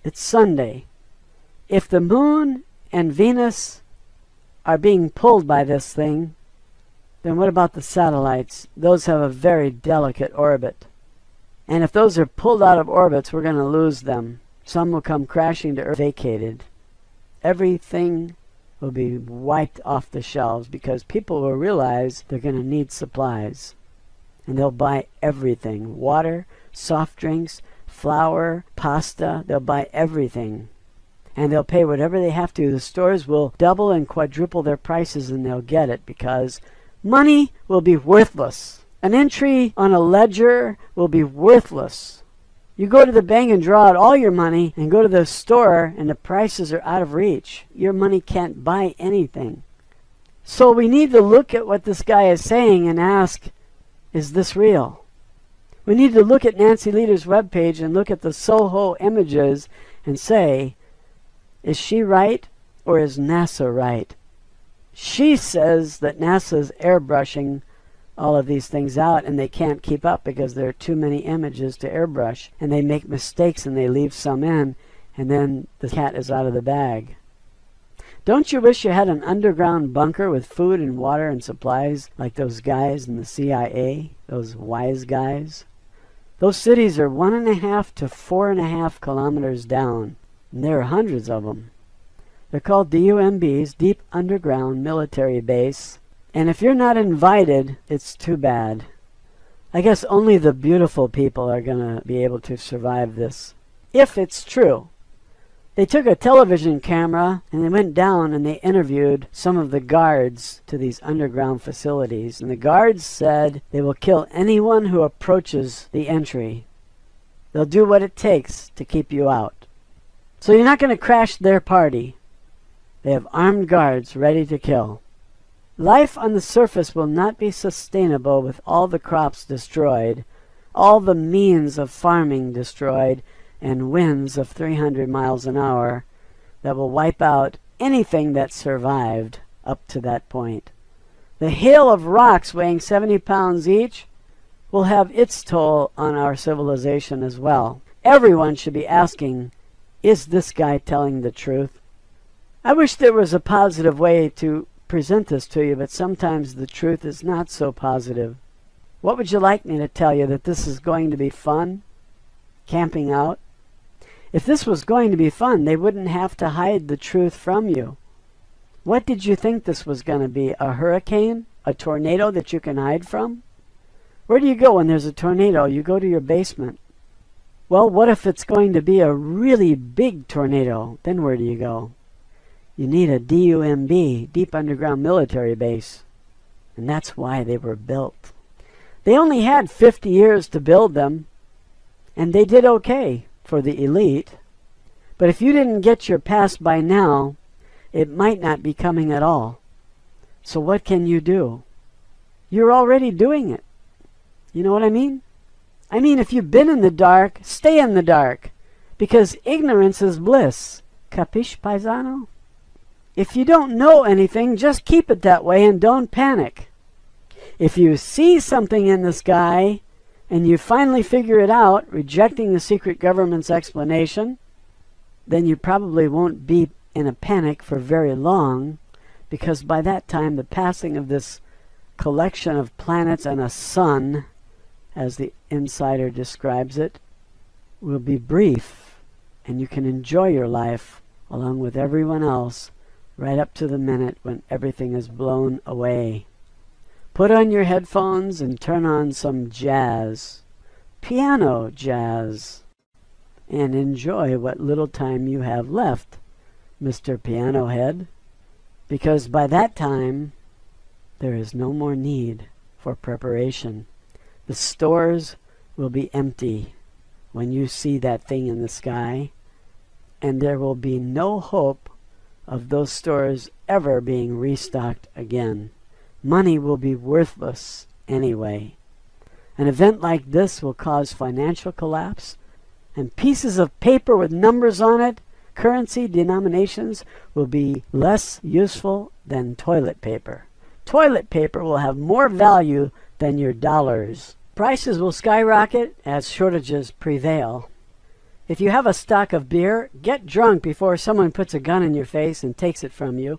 It's Sunday. If the moon and Venus are being pulled by this thing, then what about the satellites? Those have a very delicate orbit. And if those are pulled out of orbits, we're going to lose them. Some will come crashing to Earth vacated. Everything will be wiped off the shelves because people will realize they're going to need supplies. And they'll buy everything. Water, soft drinks, flour, pasta. They'll buy everything. And they'll pay whatever they have to. The stores will double and quadruple their prices, and they'll get it because money will be worthless. An entry on a ledger will be worthless. You go to the bank and draw out all your money and go to the store and the prices are out of reach. Your money can't buy anything. So we need to look at what this guy is saying and ask, is this real? We need to look at Nancy Leader's webpage and look at the Soho images and say, is she right or is NASA right? She says that NASA's airbrushing all of these things out and they can't keep up because there are too many images to airbrush and they make mistakes and they leave some in and then the cat is out of the bag. Don't you wish you had an underground bunker with food and water and supplies like those guys in the CIA, those wise guys? Those cities are 1.5 to 4.5 kilometers down, and there are hundreds of them. They're called DUMBs, Deep Underground Military Base. And if you're not invited, it's too bad. I guess only the beautiful people are going to be able to survive this. If it's true. They took a television camera and they went down and they interviewed some of the guards to these underground facilities. And the guards said they will kill anyone who approaches the entry. They'll do what it takes to keep you out. So you're not going to crash their party. They have armed guards ready to kill. Life on the surface will not be sustainable with all the crops destroyed, all the means of farming destroyed, and winds of 300 miles an hour that will wipe out anything that survived up to that point. The hail of rocks weighing 70 pounds each will have its toll on our civilization as well. Everyone should be asking, is this guy telling the truth? I wish there was a positive way to present this to you, but sometimes the truth is not so positive. What would you like me to tell you? That this is going to be fun? Camping out? If this was going to be fun, they wouldn't have to hide the truth from you. What did you think this was going to be? A hurricane? A tornado that you can hide from? Where do you go when there's a tornado? You go to your basement. Well, what if it's going to be a really big tornado? Then where do you go? You need a DUMB, Deep Underground Military Base. And that's why they were built. They only had 50 years to build them, and they did okay for the elite. But if you didn't get your pass by now, it might not be coming at all. So what can you do? You're already doing it. You know what I mean? I mean, if you've been in the dark, stay in the dark, because ignorance is bliss. Capiche, paisano? If you don't know anything, just keep it that way and don't panic. If you see something in the sky and you finally figure it out, rejecting the secret government's explanation, then you probably won't be in a panic for very long, because by that time the passing of this collection of planets and a sun, as the insider describes it, will be brief, and you can enjoy your life along with everyone else right up to the minute when everything is blown away. Put on your headphones and turn on some jazz, piano jazz, and enjoy what little time you have left, Mr. Piano Head, because by that time there is no more need for preparation. The stores will be empty when you see that thing in the sky, and there will be no hope of those stores ever being restocked again. Money will be worthless anyway. An event like this will cause financial collapse, and pieces of paper with numbers on it, currency denominations, will be less useful than toilet paper. Toilet paper will have more value than your dollars. Prices will skyrocket as shortages prevail. If you have a stock of beer, get drunk before someone puts a gun in your face and takes it from you.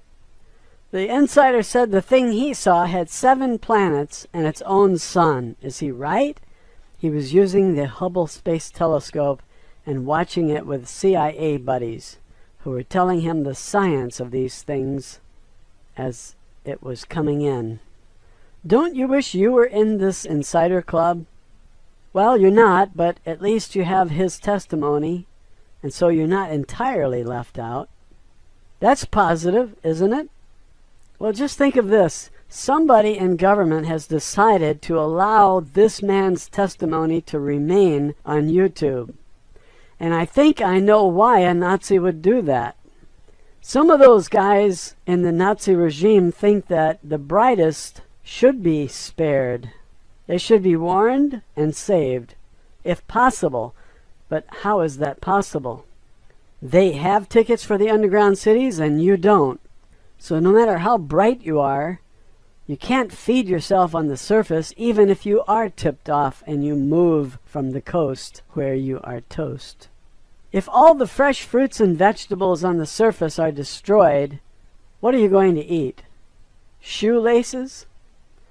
The insider said the thing he saw had 7 planets and its own sun. Is he right? He was using the Hubble Space Telescope and watching it with CIA buddies who were telling him the science of these things as it was coming in. Don't you wish you were in this insider club? Well, you're not, but at least you have his testimony, and so you're not entirely left out. That's positive, isn't it? Well, just think of this. Somebody in government has decided to allow this man's testimony to remain on YouTube. And I think I know why a Nazi would do that. Some of those guys in the Nazi regime think that the brightest should be spared. They should be warned and saved, if possible. But how is that possible? They have tickets for the underground cities and you don't. So no matter how bright you are, you can't feed yourself on the surface, even if you are tipped off and you move from the coast where you are toast. If all the fresh fruits and vegetables on the surface are destroyed, what are you going to eat? Shoelaces?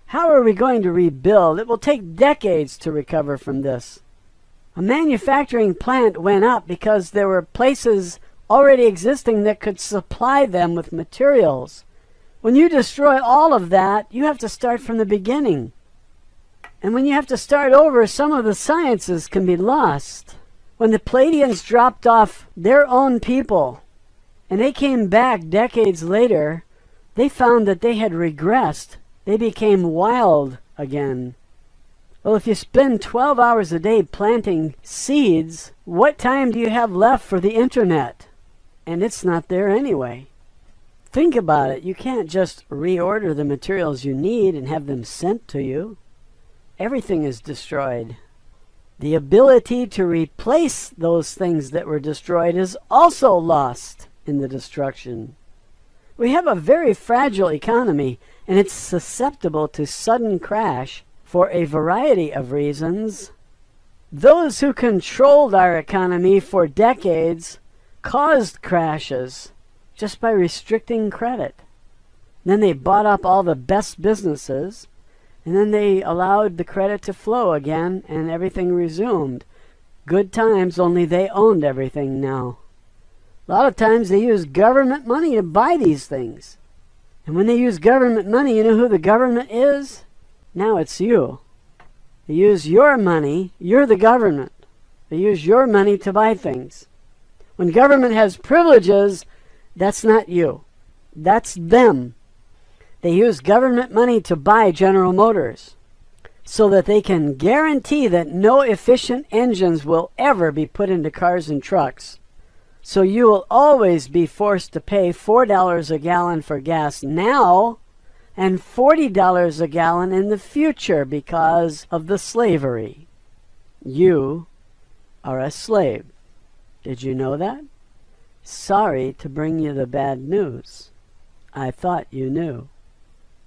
How are we going to rebuild? It will take decades to recover from this. A manufacturing plant went up because there were places already existing that could supply them with materials. When you destroy all of that, you have to start from the beginning. And when you have to start over, some of the sciences can be lost. When the Palladians dropped off their own people, and they came back decades later, they found that they had regressed. They became wild again. Well, if you spend 12 hours a day planting seeds, what time do you have left for the internet? and it's not there anyway. Think about it. You can't just reorder the materials you need and have them sent to you. Everything is destroyed. The ability to replace those things that were destroyed is also lost in the destruction. We have a very fragile economy, and it's susceptible to sudden crash for a variety of reasons. Those who controlled our economy for decades caused crashes just by restricting credit. Then they bought up all the best businesses, and then they allowed the credit to flow again, and everything resumed. Good times, only they owned everything now. A lot of times they use government money to buy these things. And when they use government money, you know who the government is? Now it's you. They use your money, you're the government. They use your money to buy things. When government has privileges, that's not you. That's them. They use government money to buy General Motors so that they can guarantee that no efficient engines will ever be put into cars and trucks. So you will always be forced to pay $4 a gallon for gas now and $40 a gallon in the future because of the slavery. You are a slave. Did you know that? Sorry to bring you the bad news. I thought you knew.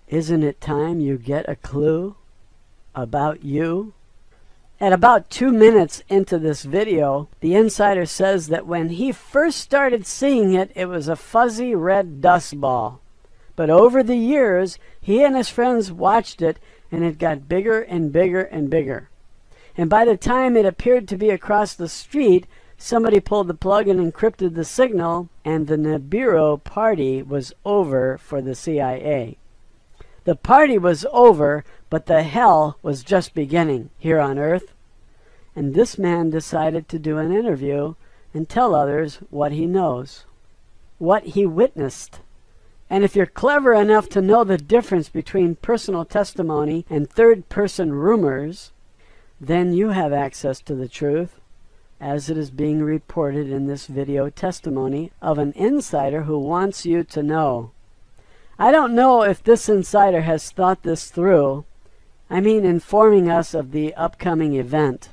Isn't it time you get a clue about you? At about 2 minutes into this video, the insider says that when he first started seeing it, it was a fuzzy red dust ball. But over the years, he and his friends watched it, and it got bigger and bigger and bigger. And by the time it appeared to be across the street, somebody pulled the plug and encrypted the signal, and the Nibiru party was over for the CIA. The party was over, but the hell was just beginning here on Earth. And this man decided to do an interview and tell others what he knows, what he witnessed. And if you're clever enough to know the difference between personal testimony and third-person rumors, then you have access to the truth, as it is being reported in this video testimony of an insider who wants you to know. I don't know if this insider has thought this through. I mean, informing us of the upcoming event.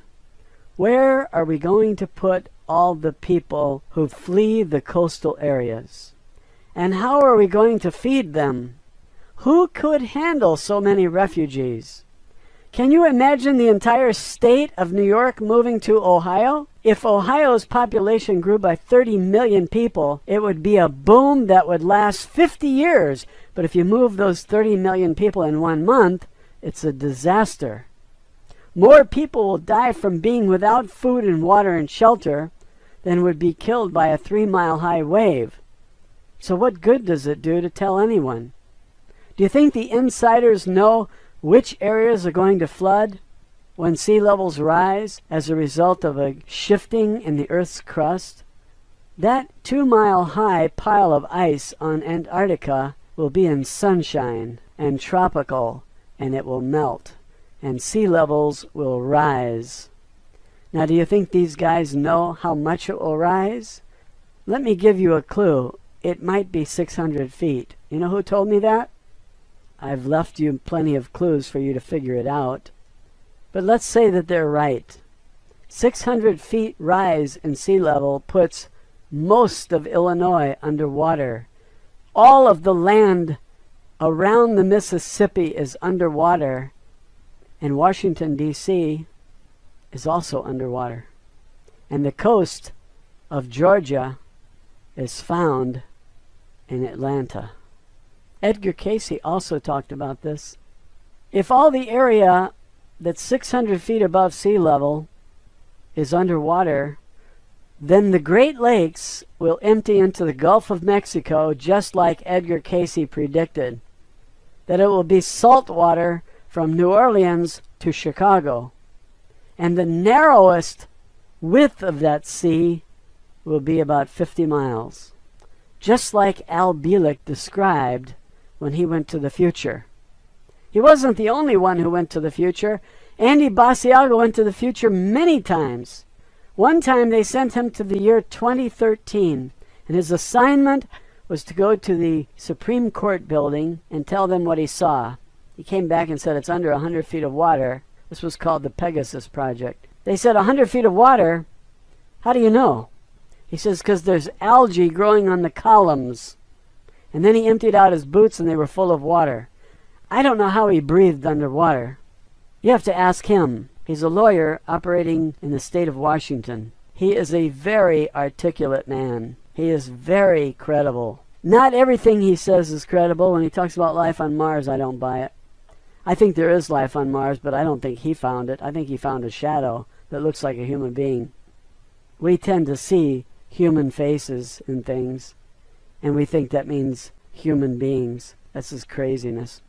Where are we going to put all the people who flee the coastal areas? And how are we going to feed them? Who could handle so many refugees? Can you imagine the entire state of New York moving to Ohio? If Ohio's population grew by 30 million people, it would be a boom that would last 50 years. But if you move those 30 million people in 1 month, it's a disaster. More people will die from being without food and water and shelter than would be killed by a 3-mile-high wave. So what good does it do to tell anyone? Do you think the insiders know which areas are going to flood when sea levels rise as a result of a shifting in the Earth's crust? That 2-mile-high pile of ice on Antarctica will be in sunshine and tropical, and it will melt, and sea levels will rise. Now, do you think these guys know how much it will rise? Let me give you a clue. It might be 600 feet. You know who told me that? I've left you plenty of clues for you to figure it out. But let's say that they're right. 600 feet rise in sea level puts most of Illinois underwater. All of the land around the Mississippi is underwater, and Washington, D.C. is also underwater. And the coast of Georgia is found in Atlanta. Edgar Cayce also talked about this. If all the area that's 600 feet above sea level is underwater, then the Great Lakes will empty into the Gulf of Mexico, just like Edgar Cayce predicted. That it will be salt water from New Orleans to Chicago. And the narrowest width of that sea will be about 50 miles. Just like Al Bielek described when he went to the future. He wasn't the only one who went to the future. Andy Basiago went to the future many times. One time they sent him to the year 2013, And his assignment was to go to the Supreme Court building and tell them what he saw. He came back and said it's under 100 feet of water. This was called the Pegasus Project. They said 100 feet of water? How do you know? He says, because there's algae growing on the columns. And then he emptied out his boots and they were full of water. I don't know how he breathed underwater. You have to ask him. He's a lawyer operating in the state of Washington. He is a very articulate man. He is very credible. Not everything he says is credible. When he talks about life on Mars, I don't buy it. I think there is life on Mars, but I don't think he found it. I think he found a shadow that looks like a human being. We tend to see human faces in things, and we think that means human beings. That's just craziness.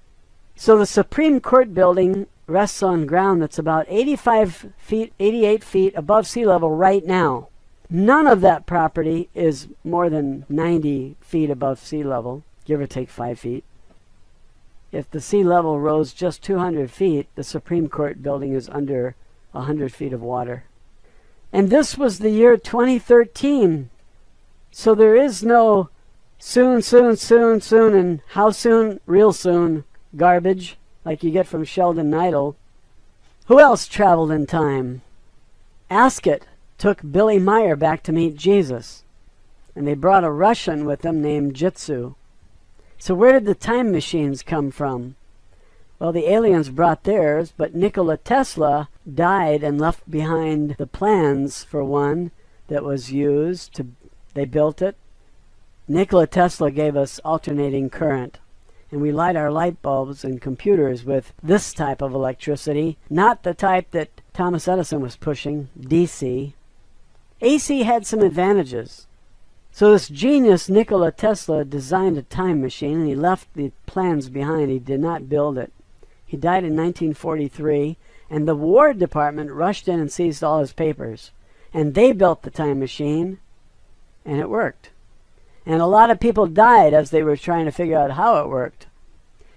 So the Supreme Court building rests on ground that's about 85 feet, 88 feet above sea level right now. None of that property is more than 90 feet above sea level, give or take 5 feet. If the sea level rose just 200 feet, the Supreme Court building is under 100 feet of water. And this was the year 2013. So there is no soon, soon, soon, soon, and how soon, real soon garbage like you get from Sheldon Neidl. Who else traveled in time? Ascot took Billy Meyer back to meet Jesus. And they brought a Russian with them named Jitsu. So where did the time machines come from? Well, the aliens brought theirs, but Nikola Tesla died and left behind the plans for one that was used to, they built it. Nikola Tesla gave us alternating current, and we light our light bulbs and computers with this type of electricity, not the type that Thomas Edison was pushing, DC. AC had some advantages. So this genius Nikola Tesla designed a time machine, and he left the plans behind. He did not build it. He died in 1943, and the War Department rushed in and seized all his papers. And they built the time machine, and it worked. And a lot of people died as they were trying to figure out how it worked.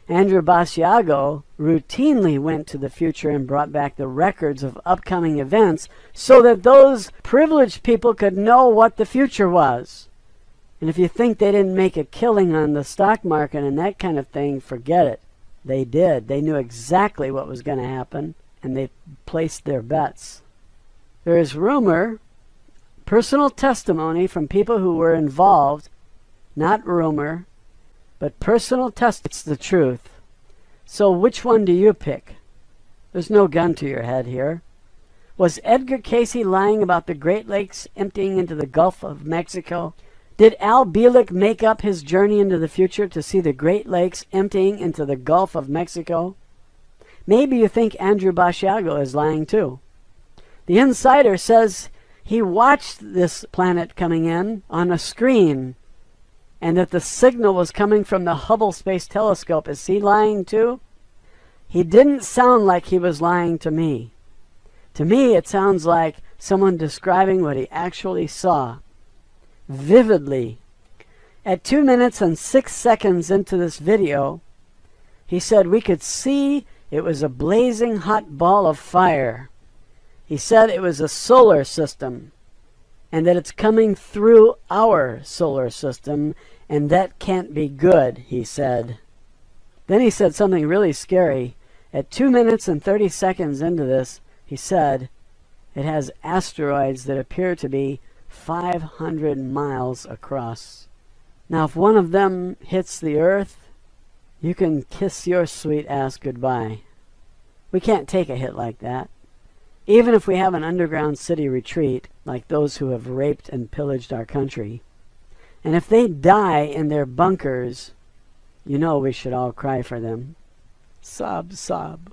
Andrew Basiago routinely went to the future and brought back the records of upcoming events so that those privileged people could know what the future was. And if you think they didn't make a killing on the stock market and that kind of thing, forget it. They did. They knew exactly what was going to happen, and they placed their bets. There is rumor, personal testimony from people who were involved, not rumor, but personal testimony. It's the truth. So which one do you pick? There's no gun to your head here. Was Edgar Cayce lying about the Great Lakes emptying into the Gulf of Mexico? Did Al Bielek make up his journey into the future to see the Great Lakes emptying into the Gulf of Mexico? Maybe you think Andrew Basiago is lying too. The Insider says he watched this planet coming in on a screen, and that the signal was coming from the Hubble Space Telescope. Is he lying too? He didn't sound like he was lying to me. To me, it sounds like someone describing what he actually saw. Vividly. At 2 minutes and 6 seconds into this video, he said we could see it was a blazing hot ball of fire. He said it was a solar system, and that it's coming through our solar system, and that can't be good, he said. Then he said something really scary. At 2 minutes and 30 seconds into this, he said it has asteroids that appear to be 500 miles across. Now, if one of them hits the Earth, you can kiss your sweet ass goodbye. We can't take a hit like that. Even if we have an underground city retreat, like those who have raped and pillaged our country. And if they die in their bunkers, you know we should all cry for them. Sob, sob.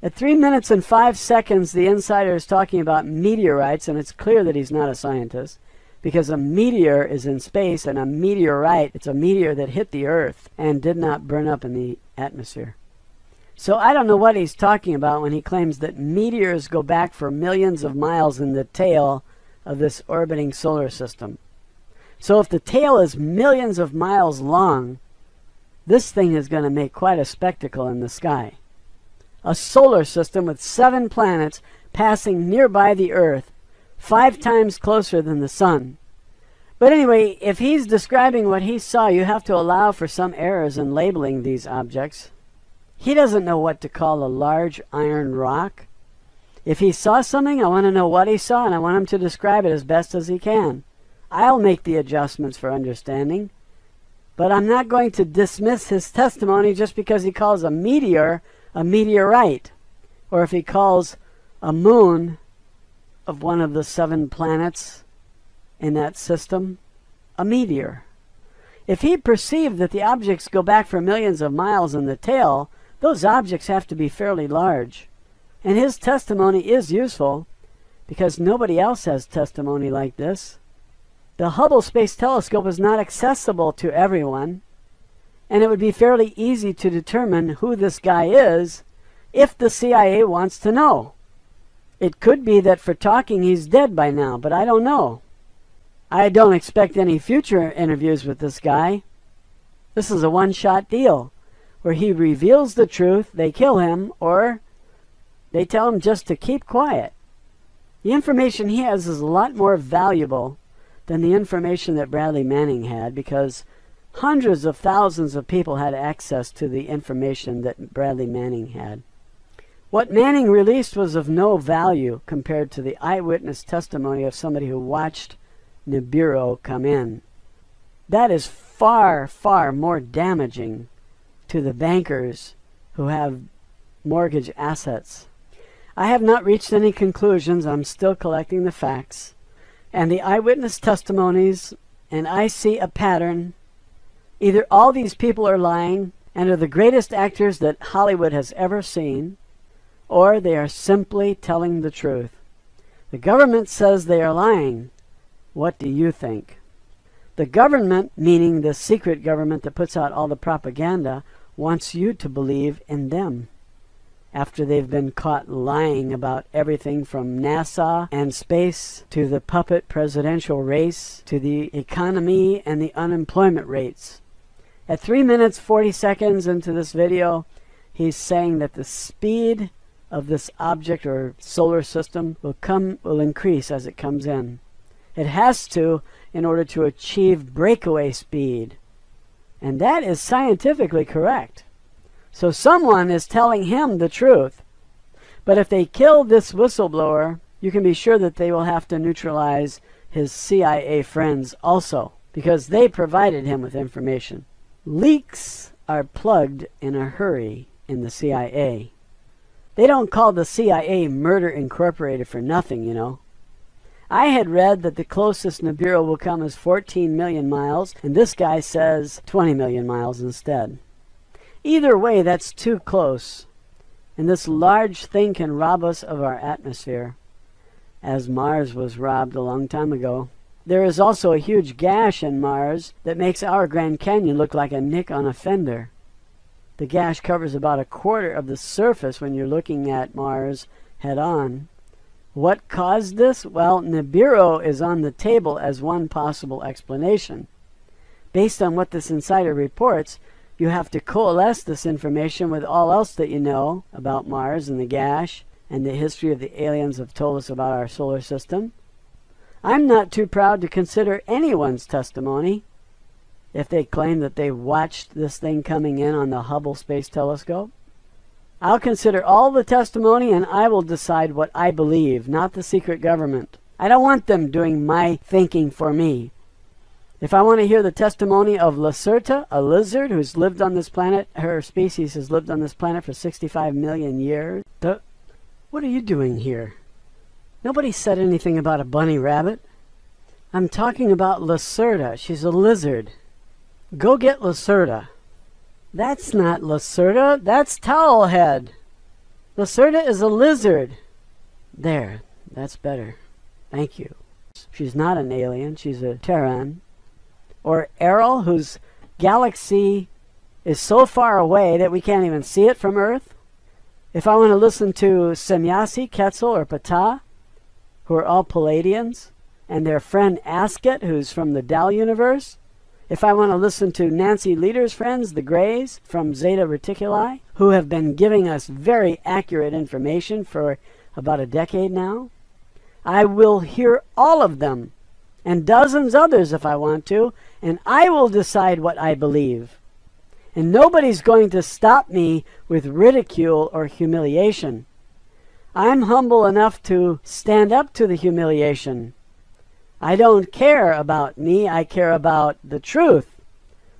At 3 minutes and 5 seconds, the Insider is talking about meteorites, and it's clear that he's not a scientist, because a meteor is in space, and a meteorite, it's a meteor that hit the Earth and did not burn up in the atmosphere. So I don't know what he's talking about when he claims that meteors go back for millions of miles in the tail of this orbiting solar system. So if the tail is millions of miles long, this thing is going to make quite a spectacle in the sky. A solar system with 7 planets passing nearby the Earth, 5 times closer than the sun. But anyway, if he's describing what he saw, you have to allow for some errors in labeling these objects. He doesn't know what to call a large iron rock. If he saw something, I want to know what he saw, and I want him to describe it as best as he can. I'll make the adjustments for understanding, but I'm not going to dismiss his testimony just because he calls a meteor a meteorite, or if he calls a moon of one of the 7 planets in that system a meteor. If he perceived that the objects go back for millions of miles in the tail, those objects have to be fairly large. And his testimony is useful because nobody else has testimony like this. The Hubble Space Telescope is not accessible to everyone, and it would be fairly easy to determine who this guy is if the CIA wants to know. It could be that for talking he's dead by now, but I don't know. I don't expect any future interviews with this guy. This is a one-shot deal where he reveals the truth, they kill him, or they tell him just to keep quiet. The information he has is a lot more valuable than the information that Bradley Manning had, because hundreds of thousands of people had access to the information that Bradley Manning had. What Manning released was of no value compared to the eyewitness testimony of somebody who watched Nibiru come in. That is far, far more damaging to the bankers who have mortgage assets. I have not reached any conclusions. I'm still collecting the facts and the eyewitness testimonies, and I see a pattern. Either all these people are lying and are the greatest actors that Hollywood has ever seen, or they are simply telling the truth. The government says they are lying. What do you think? The government, meaning the secret government that puts out all the propaganda, wants you to believe in them after they've been caught lying about everything from NASA and space to the puppet presidential race to the economy and the unemployment rates. At 3 minutes 40 seconds into this video, he's saying that the speed of this object or solar system will increase as it comes in. It has to in order to achieve breakaway speed. And that is scientifically correct. So someone is telling him the truth. But if they kill this whistleblower, you can be sure that they will have to neutralize his CIA friends also, because they provided him with information. Leaks are plugged in a hurry in the CIA. They don't call the CIA Murder Incorporated for nothing, you know. I had read that the closest Nibiru will come is 14 million miles, and this guy says 20 million miles instead. Either way, that's too close, and this large thing can rob us of our atmosphere, as Mars was robbed a long time ago. There is also a huge gash in Mars that makes our Grand Canyon look like a nick on a fender. The gash covers about a quarter of the surface when you're looking at Mars head-on. What caused this? Well, Nibiru is on the table as one possible explanation. Based on what this insider reports, you have to coalesce this information with all else that you know about Mars and the gash and the history of the aliens have told us about our solar system. I'm not too proud to consider anyone's testimony if they claim that they watched this thing coming in on the Hubble Space Telescope. I'll consider all the testimony and I will decide what I believe, not the secret government. I don't want them doing my thinking for me. If I want to hear the testimony of Lacerta, a lizard who's lived on this planet, her species has lived on this planet for 65 million years. What are you doing here? Nobody said anything about a bunny rabbit. I'm talking about Lacerta. She's a lizard. Go get Lacerta. That's not Lacerta. That's Towelhead. Lacerta is a lizard. There. That's better. Thank you. She's not an alien. She's a Terran. Or Errol, whose galaxy is so far away that we can't even see it from Earth. If I want to listen to Semyasi, Quetzal, or Ptah, who are all Palladians, and their friend Asket, who's from the Dal universe, if I want to listen to Nancy Leader's friends, the Greys, from Zeta Reticuli, who have been giving us very accurate information for about a decade now, I will hear all of them. and dozens others if I want to, and I will decide what I believe. And nobody's going to stop me with ridicule or humiliation. I'm humble enough to stand up to the humiliation. I don't care about me, I care about the truth.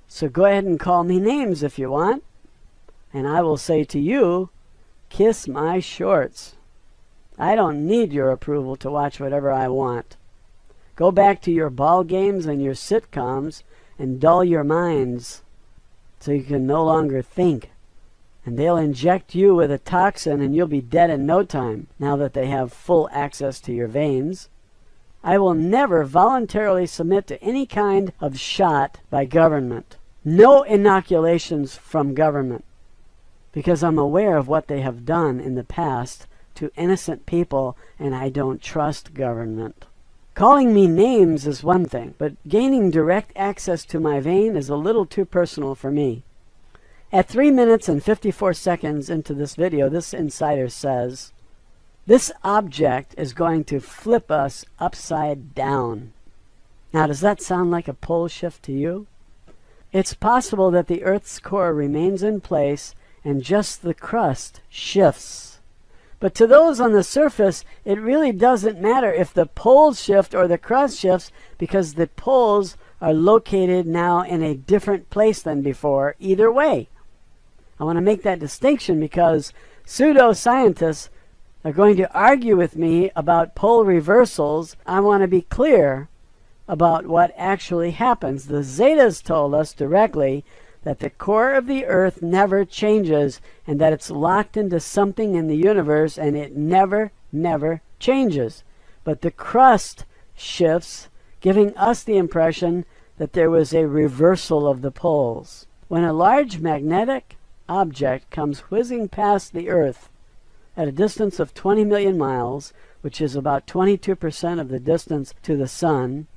So go ahead and call me names if you want. And I will say to you, kiss my shorts. I don't need your approval to watch whatever I want. Go back to your ball games and your sitcoms and dull your minds so you can no longer think. And they'll inject you with a toxin and you'll be dead in no time now that they have full access to your veins. I will never voluntarily submit to any kind of shot by government. No inoculations from government, because I'm aware of what they have done in the past to innocent people, and I don't trust government. Calling me names is one thing, but gaining direct access to my vein is a little too personal for me. At 3 minutes and 54 seconds into this video, this insider says, this object is going to flip us upside down. Now, does that sound like a pole shift to you? It's possible that the Earth's core remains in place and just the crust shifts. But to those on the surface, it really doesn't matter if the poles shift or the crust shifts, because the poles are located now in a different place than before, either way. I want to make that distinction because pseudoscientists are going to argue with me about pole reversals. I want to be clear about what actually happens. The Zetas told us directly that the core of the Earth never changes and that it's locked into something in the universe and it never changes. But the crust shifts, giving us the impression that there was a reversal of the poles. When a large magnetic object comes whizzing past the Earth at a distance of 20 million miles, which is about 22% of the distance to the Sun,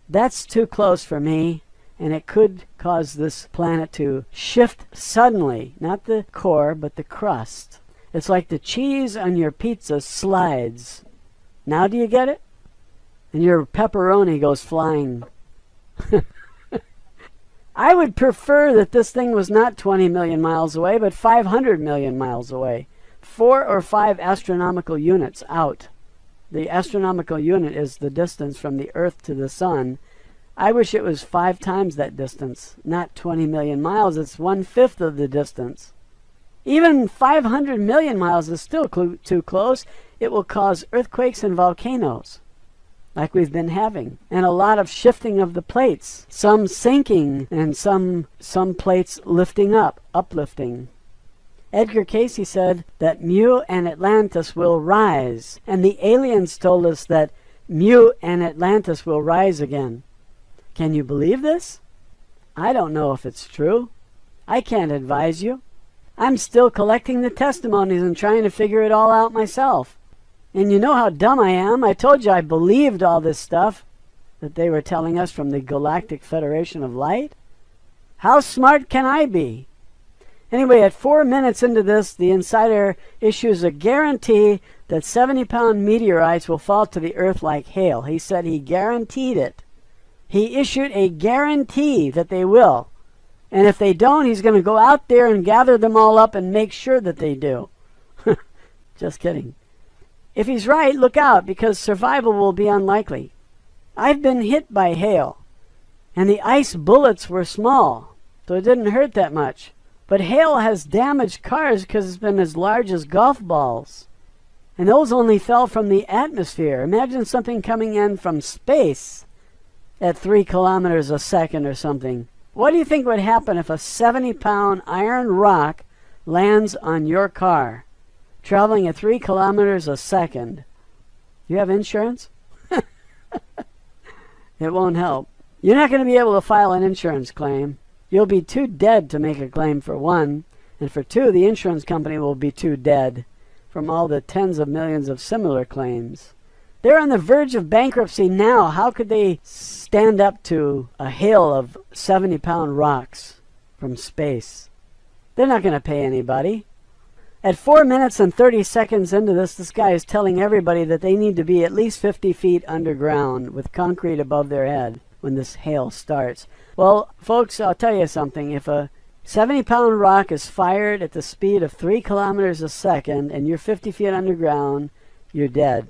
that's too close for me, and it could cause this planet to shift suddenly. Not the core, but the crust. It's like the cheese on your pizza slides. Now do you get it? And your pepperoni goes flying. I would prefer that this thing was not 20 million miles away, but 500 million miles away. 4 or 5 astronomical units out. The astronomical unit is the distance from the Earth to the Sun. I wish it was 5 times that distance, not 20 million miles. It's 1/5 of the distance. Even 500 million miles is still too close. It will cause earthquakes and volcanoes, like we've been having, and a lot of shifting of the plates, some sinking and some plates lifting up, uplifting. Edgar Casey said that Mu and Atlantis will rise, and the aliens told us that Mu and Atlantis will rise again. Can you believe this? I don't know if it's true. I can't advise you. I'm still collecting the testimonies and trying to figure it all out myself. And you know how dumb I am. I told you I believed all this stuff that they were telling us from the Galactic Federation of Light. How smart can I be? Anyway, at 4 minutes into this, the insider issues a guarantee that 70-pound meteorites will fall to the Earth like hail. He said he guaranteed it. He issued a guarantee that they will. And if they don't, he's going to go out there and gather them all up and make sure that they do. Just kidding. If he's right, look out, because survival will be unlikely. I've been hit by hail, and the ice bullets were small, so it didn't hurt that much. But hail has damaged cars because it's been as large as golf balls. And those only fell from the atmosphere. Imagine something coming in from space at 3 kilometers a second or something. What do you think would happen if a 70-pound iron rock lands on your car, traveling at 3 kilometers a second? You have insurance? It won't help. You're not going to be able to file an insurance claim. You'll be too dead to make a claim, for one, and for two, the insurance company will be too dead from all the tens of millions of similar claims. They're on the verge of bankruptcy now. How could they stand up to a hail of 70-pound rocks from space? They're not going to pay anybody. At 4 minutes and 30 seconds into this guy is telling everybody that they need to be at least 50 feet underground with concrete above their head when this hail starts. Well, folks, I'll tell you something. If a 70-pound rock is fired at the speed of 3 kilometers a second and you're 50 feet underground, you're dead.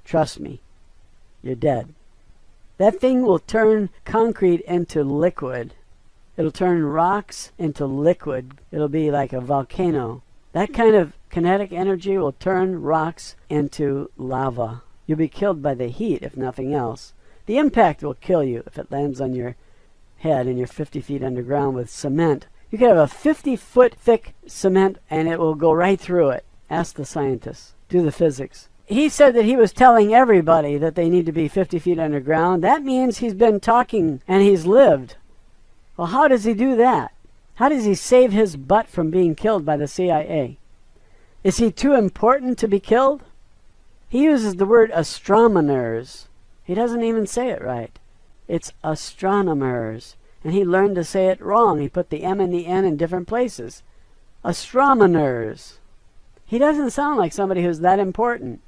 Trust me, you're dead. That thing will turn concrete into liquid. It'll turn rocks into liquid. It'll be like a volcano. That kind of kinetic energy will turn rocks into lava. You'll be killed by the heat, if nothing else. The impact will kill you if it lands on your head and you're 50 feet underground with cement. You could have a 50-foot thick cement and it will go right through it. Ask the scientists. Do the physics. He said that he was telling everybody that they need to be 50 feet underground. That means he's been talking and he's lived. Well, how does he do that? How does he save his butt from being killed by the CIA? Is he too important to be killed? He uses the word astronomers. He doesn't even say it right. It's astronomers. And he learned to say it wrong. He put the M and the N in different places. Astronomers. He doesn't sound like somebody who's that important.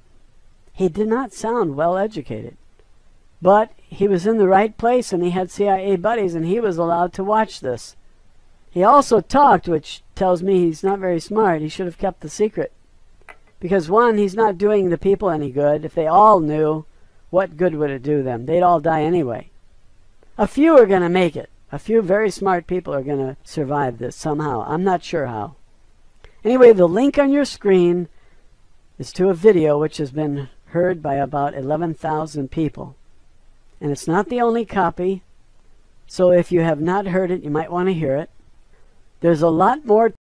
He did not sound well educated. But he was in the right place and he had CIA buddies and he was allowed to watch this. He also talked, which tells me he's not very smart. He should have kept the secret. Because one, he's not doing the people any good. If they all knew, what good would it do them? They'd all die anyway. A few are going to make it. A few very smart people are going to survive this somehow. I'm not sure how. Anyway, the link on your screen is to a video which has been heard by about 11,000 people. And it's not the only copy. So if you have not heard it, you might want to hear it. There's a lot more